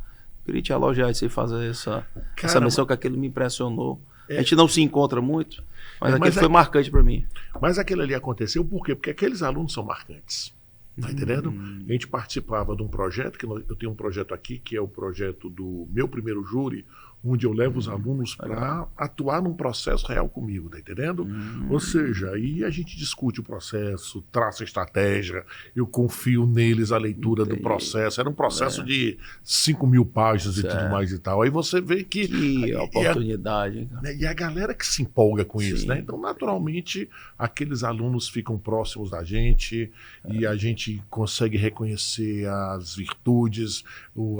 Queria te elogiar e você fazer essa Cara, menção que aquilo me impressionou. A gente não se encontra muito, mas aquilo foi é- marcante para mim. Mas aquilo ali aconteceu por quê? Porque aqueles alunos são marcantes. Tá entendendo? A gente participava de um projeto, eu tenho um projeto aqui, que é o projeto do meu primeiro júri, onde eu levo os alunos para atuar num processo real comigo, tá entendendo? Ou seja, aí a gente discute o processo, traça a estratégia, eu confio neles a leitura do processo. Era um processo de 5.000 páginas e tudo mais e tal. Aí você vê que... Que oportunidade, hein, cara? Né, e a galera que se empolga com isso, Sim. né? Então, naturalmente, aqueles alunos ficam próximos da gente e a gente consegue reconhecer as virtudes,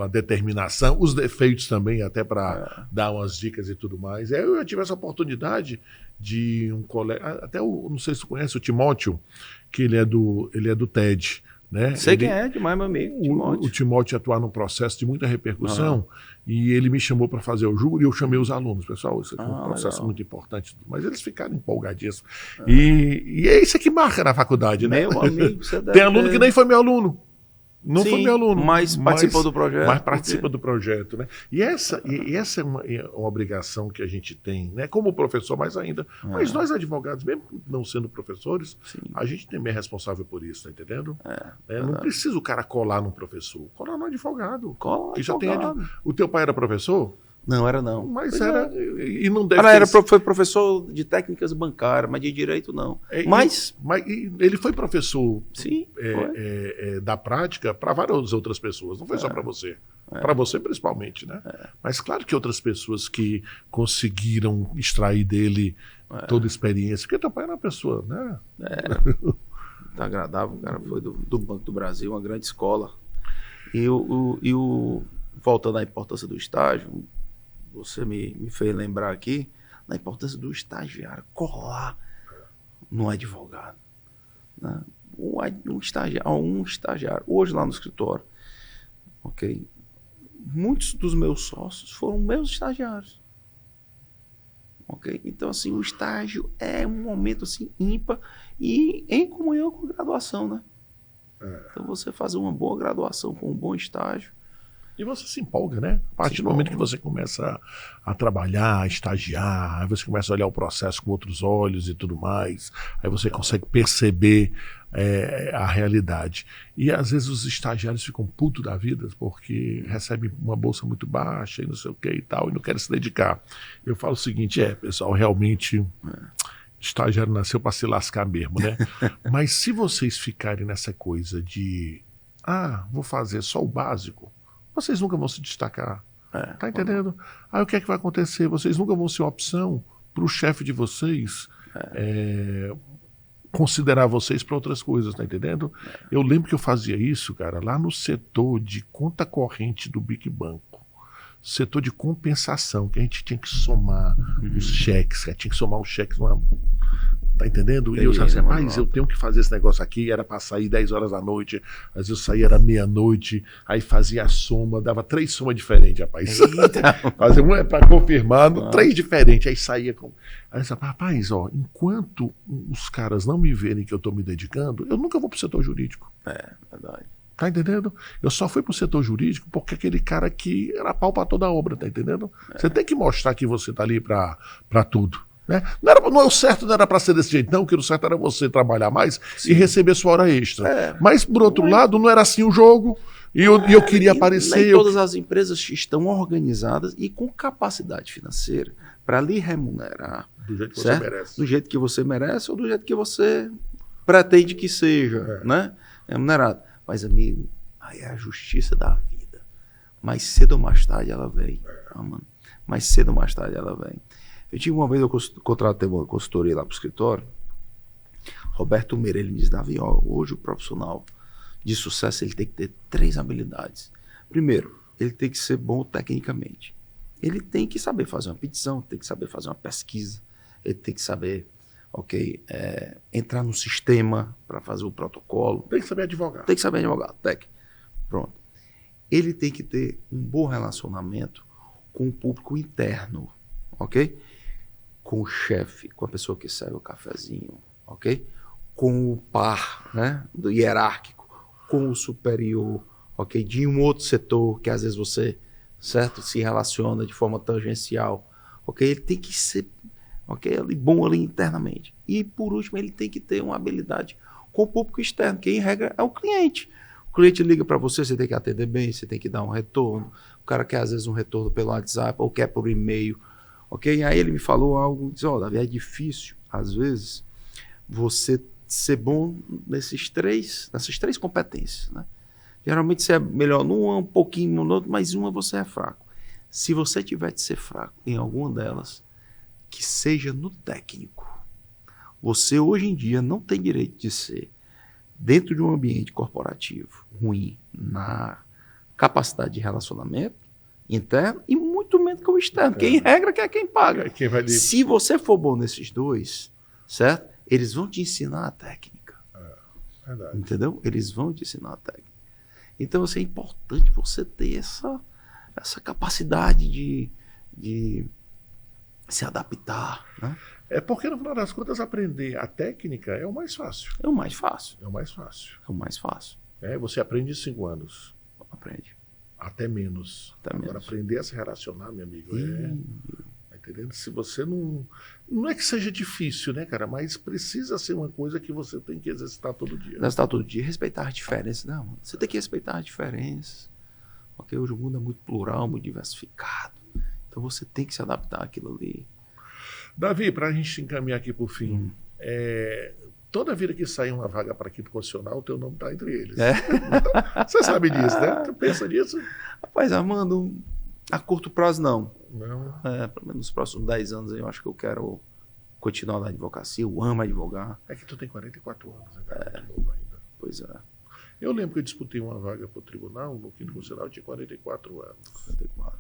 a determinação, os defeitos também, até para dar umas dicas e tudo mais. Eu já tive essa oportunidade de um colega, até não sei se tu conhece o Timóteo, que ele é do TED. Né? Sei quem é, demais, meu amigo. Timóteo. O Timóteo atuar num processo de muita repercussão e ele me chamou para fazer o júri e eu chamei os alunos. Pessoal, isso aqui é um processo legal. muito importante, mas eles ficaram empolgadíssimos. E é isso que marca na faculdade, né? Meu amigo, você deve Tem aluno ter- que nem foi meu aluno. Não Sim, foi meu aluno. mas participou do projeto, Mas participa do projeto, né? E essa é uma obrigação que a gente tem, né? Como professor, mais ainda. Mas nós, advogados, mesmo não sendo professores, a gente também é responsável por isso, tá entendendo? Não precisa o cara colar num professor. Colar no advogado. Cola Que já tem advogado. O teu pai era professor? Não, era não. Mas Pois era. é. E não deve Ela ter... foi professor de técnicas bancárias, mas de direito não. Mas, ele foi professor sim, da prática para várias outras pessoas, não foi só para você. Para você principalmente, né? Mas claro que outras pessoas que conseguiram extrair dele toda a experiência, porque teu pai era uma pessoa, né? tá agradável, o cara foi do Banco do Brasil, uma grande escola. Voltando à importância do estágio, você me fez lembrar aqui da importância do estagiário colar no advogado. Né? Um estagiário. Hoje lá no escritório, ok? Muitos dos meus sócios foram meus estagiários. Ok? Então, assim, o estágio é um momento assim, ímpar e em comunhão com a graduação, né? Então, você fazer uma boa graduação com um bom estágio. E você se empolga, né? A partir do momento que você começa a trabalhar, a estagiar, aí você começa a olhar o processo com outros olhos e tudo mais, aí você consegue perceber a realidade. E às vezes os estagiários ficam putos da vida porque recebem uma bolsa muito baixa e não sei o que e tal, e não querem se dedicar. Eu falo o seguinte, pessoal, realmente... Estagiário nasceu para se lascar mesmo, né? Mas se vocês ficarem nessa coisa de vou fazer só o básico, vocês nunca vão se destacar. Tá entendendo? Aí o que é que vai acontecer? Vocês nunca vão ser uma opção para o chefe de vocês considerar vocês para outras coisas, tá entendendo? Eu lembro que eu fazia isso, cara, lá no setor de conta corrente do Big Banco. Setor de compensação, que a gente tinha que somar os cheques, tinha que somar os cheques numa... Tá entendendo? E eu já disse, mas eu tenho que fazer esse negócio aqui, era para sair 10 horas da noite, às vezes eu saía, era meia-noite, aí fazia a soma, dava 3 somas diferentes, rapaz. Fazia uma para confirmar, 3 diferentes, aí saía com... Aí eu disse, rapaz, enquanto os caras não me verem que eu tô me dedicando, eu nunca vou pro setor jurídico. Verdade. Tá entendendo? Eu só fui pro setor jurídico porque aquele cara que era pau pra toda a obra, tá entendendo? Você tem que mostrar que você tá ali pra tudo. Né? O certo não era para ser desse jeito, não, que o certo era você trabalhar mais e receber sua hora extra. Mas, por outro lado, não era assim o jogo, e eu queria aparecer. Nem todas as empresas estão organizadas e com capacidade financeira para lhe remunerar. Do jeito que certo? você merece. Do jeito que você merece ou do jeito que você pretende que seja, né? Remunerado. Mas, amigo, aí é a justiça da vida. Mais cedo ou mais tarde ela vem. Mano. Mais cedo ou mais tarde ela vem. Eu tive uma vez, eu contratei uma consultoria lá pro escritório. Roberto Meira, ele me disse, Davi, hoje o profissional de sucesso ele tem que ter 3 habilidades. Primeiro, ele tem que ser bom tecnicamente. Ele tem que saber fazer uma petição, tem que saber fazer uma pesquisa, ele tem que saber, entrar no sistema para fazer o protocolo. Tem que saber advogar. Tem que saber advogar, Pronto. Ele tem que ter um bom relacionamento com o público interno, ok? Com o chefe, com a pessoa que serve o cafezinho, ok? Com o par, né, do hierárquico, com o superior, ok? De um outro setor que às vezes você certo? Se relaciona de forma tangencial, ok? Ele tem que ser, ok, ali, bom ali internamente. E, por último, ele tem que ter uma habilidade com o público externo, que, em regra, é o cliente. O cliente liga para você, você tem que atender bem, você tem que dar um retorno. O cara quer, às vezes, um retorno pelo WhatsApp ou quer por e-mail, ok? E aí ele me falou algo, diz, Davi, é difícil, às vezes, você ser bom nessas três competências, né? Geralmente você é melhor numa, um pouquinho no outro, mas uma você é fraco. Se você tiver de ser fraco em alguma delas, que seja no técnico. Você hoje em dia não tem direito de ser, dentro de um ambiente corporativo, ruim na capacidade de relacionamento interno e muito menos que o externo, porque em regra que é quem paga. Quem vai Se você for bom nesses dois, certo? Eles vão te ensinar a técnica. Verdade. Entendeu? Eles vão te ensinar a técnica. Então, assim, é importante você ter essa capacidade de se adaptar, né? É porque, no final das contas, aprender a técnica é o mais fácil. É o mais fácil. É o mais fácil. É o mais fácil. Você aprende em 5 anos. Aprende. Até menos. Até Agora, menos. aprender a se relacionar, meu amigo, tá entendendo? Se você não... Não é que seja difícil, né, cara? Mas precisa ser uma coisa que você tem que exercitar todo dia. Exercitar todo dia, respeitar as diferenças. Não, você tem que respeitar as diferenças. Porque hoje o mundo é muito plural, muito diversificado. Então você tem que se adaptar àquilo ali. Davi, para a gente encaminhar aqui por fim, toda vida que sair uma vaga para quinto constitucional, o teu nome está entre eles. Então, você sabe disso, né? Tu pensa nisso? Rapaz, Armando, a curto prazo não. Não. Pelo menos nos próximos 10 anos eu acho que eu quero continuar na advocacia. Eu amo advogar. É que tu tem 44 anos, né, cara? É novo ainda. Pois é. Eu lembro que eu disputei uma vaga para o tribunal, no quinto constitucional, eu tinha 44 anos. 44.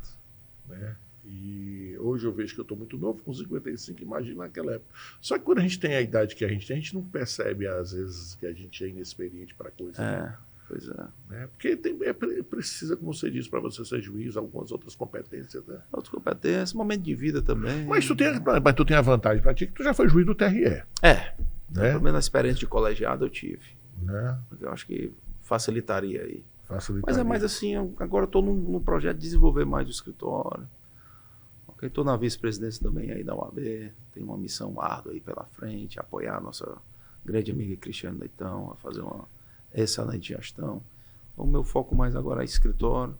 Né? E hoje eu vejo que eu estou muito novo, com 55, imagina naquela época. Só que quando a gente tem a idade que a gente não percebe, às vezes, que a gente é inexperiente para coisa. Né? Pois é. Né? Porque precisa, como você disse, para você ser juiz, algumas outras competências. Né? Outras competências, momento de vida também. Mas tu tem a vantagem para ti que tu já foi juiz do TRE. Né? Pelo menos a experiência de colegiado eu tive. Né? Eu acho que facilitaria aí. Facilitaria. Mas é mais assim, agora eu estou num projeto de desenvolver mais o escritório. Estou na vice-presidência também aí da UAB, tem uma missão árdua aí pela frente, apoiar a nossa grande amiga Cristiane Leitão, a fazer uma excelente gestão. Então, o meu foco mais agora é escritório,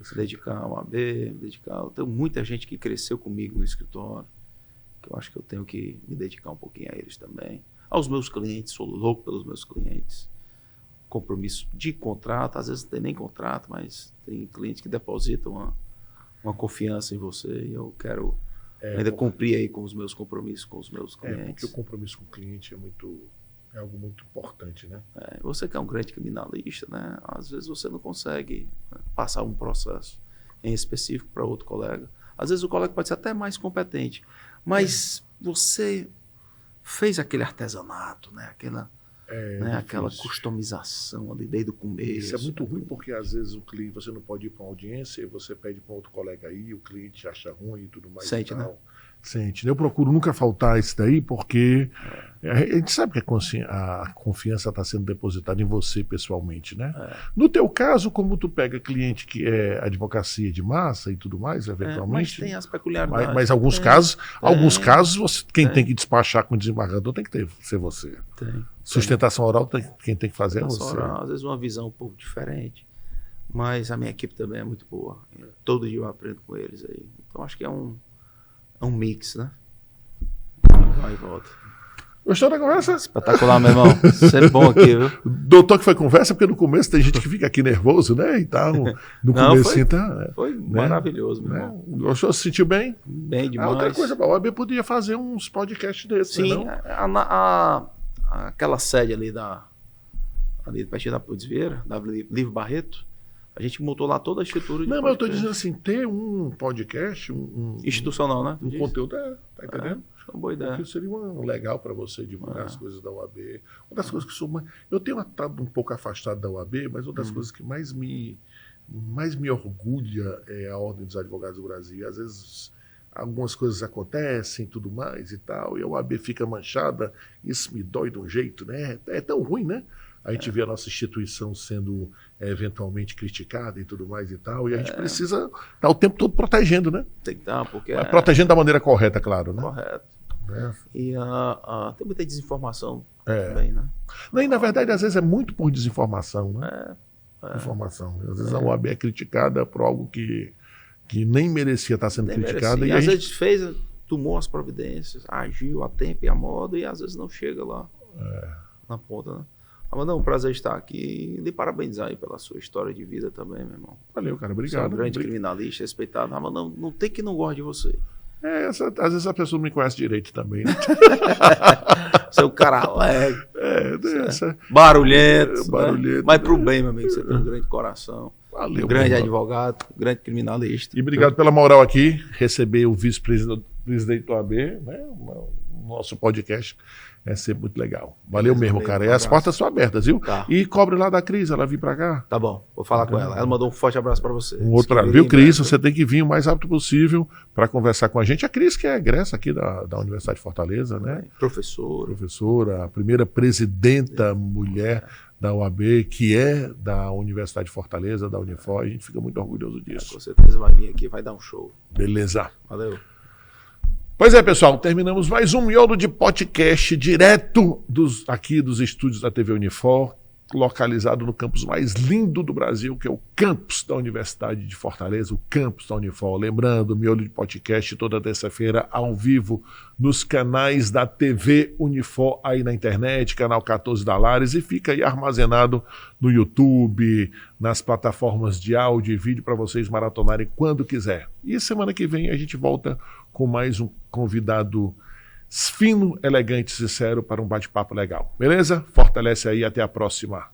se dedicar à UAB, eu tenho muita gente que cresceu comigo no escritório, que eu acho que eu tenho que me dedicar um pouquinho a eles também. Aos meus clientes, sou louco pelos meus clientes. Compromisso de contrato, às vezes não tem nem contrato, mas tem clientes que depositam uma confiança em você e eu quero ainda cumprir aí com os meus compromissos com os meus clientes. Porque o compromisso com o cliente é algo muito importante, né? Você que é um grande criminalista, né? Às vezes você não consegue passar um processo em específico para outro colega. Às vezes o colega pode ser até mais competente, mas você fez aquele artesanato, né? Aquela customização ali desde o começo. Isso é muito ruim porque às vezes o cliente, você não pode ir para uma audiência e você pede para outro colega aí, o cliente acha ruim e tudo mais. Sente, e tal. né? Sente. Eu procuro nunca faltar isso daí porque a gente sabe que a confiança está sendo depositada em você pessoalmente, né? No teu caso, como tu pega cliente que é advocacia de massa e tudo mais, eventualmente. Mas tem as peculiaridades. Mas alguns casos, quem tem que despachar com o desembargador tem que ser você. Sustentação oral, quem tem que fazer é você. Oral, às vezes uma visão um pouco diferente. Mas a minha equipe também é muito boa. Todo dia eu aprendo com eles aí. Então acho que é um mix, né? Vai e volta. Gostou da conversa? Espetacular, meu irmão. Sempre bom aqui, viu? Doutor que foi conversa, porque no começo tem gente que fica aqui nervoso, né? E tal. No começo foi maravilhoso, meu irmão. Gostou? Se sentiu bem? Bem demais. Outra coisa, a OAB podia fazer uns podcasts desses, sim, não? Aquela sede ali pertinho da Putz Vieira, da Livre Barreto, a gente montou lá toda a estrutura de Não, mas eu estou dizendo assim, ter um podcast, institucional, né? Um conteúdo, tá entendendo? Acho que é uma boa ideia. Porque seria legal para você divulgar as coisas da UAB. Uma das coisas que eu tenho estado um pouco afastado da UAB, mas uma das coisas que mais me orgulha é a Ordem dos Advogados do Brasil. E às vezes algumas coisas acontecem, tudo mais e tal, e a UAB fica manchada, isso me dói de um jeito, né? É tão ruim, né? a gente vê a nossa instituição sendo eventualmente criticada e tudo mais e tal, e a gente precisa estar o tempo todo protegendo, né? Tem que estar, porque Mas protegendo da maneira correta, claro, né? correto. É. E tem muita desinformação também, né? Não, e na verdade, às vezes é muito por desinformação, né? Informação. Às vezes a OAB é criticada por algo que nem merecia estar sendo Nem criticada. merecia. E a Às gente... vezes tomou as providências, agiu a tempo e a modo, e às vezes não chega lá na ponta, né? Mas não, um prazer estar aqui e lhe parabenizar aí pela sua história de vida também, meu irmão. Valeu, cara. Você é Obrigado. um grande criminalista, respeitado. Mas não tem que não goste de você. Às vezes a pessoa não me conhece direito também, né? Você é um cara alegre, Barulhento. né? Mas pro bem, meu amigo, você tem um grande coração. Valeu, Um grande meu irmão. advogado, um grande criminalista. E obrigado pela moral aqui, receber o vice-presidente do AB, né? O nosso podcast é sempre muito legal. Valeu Beleza, mesmo, valeu, cara. um E as abraço. portas são abertas, viu? Tá. E cobre lá da Cris, ela vir pra cá. Tá bom, vou falar com ela. Ela mandou um forte abraço pra você. Um outro, Disse que viu, viria em Cris? breve. Você tem que vir o mais rápido possível para conversar com a gente. A Cris, que é egressa aqui da Universidade de Fortaleza, né? Professor. Professora, a primeira presidenta mulher da UAB, que é da Universidade de Fortaleza, da Unifor. A gente fica muito orgulhoso disso. Com certeza vai vir aqui, vai dar um show. Beleza. Valeu. Pois é, pessoal, terminamos mais um miolo de podcast direto aqui dos estúdios da TV Unifor, localizado no campus mais lindo do Brasil, que é o campus da Universidade de Fortaleza, o campus da Unifor. Lembrando, miolo de podcast toda terça-feira ao vivo nos canais da TV Unifor aí na internet, canal 14 da Lares, e fica aí armazenado no YouTube, nas plataformas de áudio e vídeo para vocês maratonarem quando quiser. E semana que vem a gente volta com mais um convidado fino, elegante, sincero para um bate-papo legal. Beleza? Fortalece aí, até a próxima.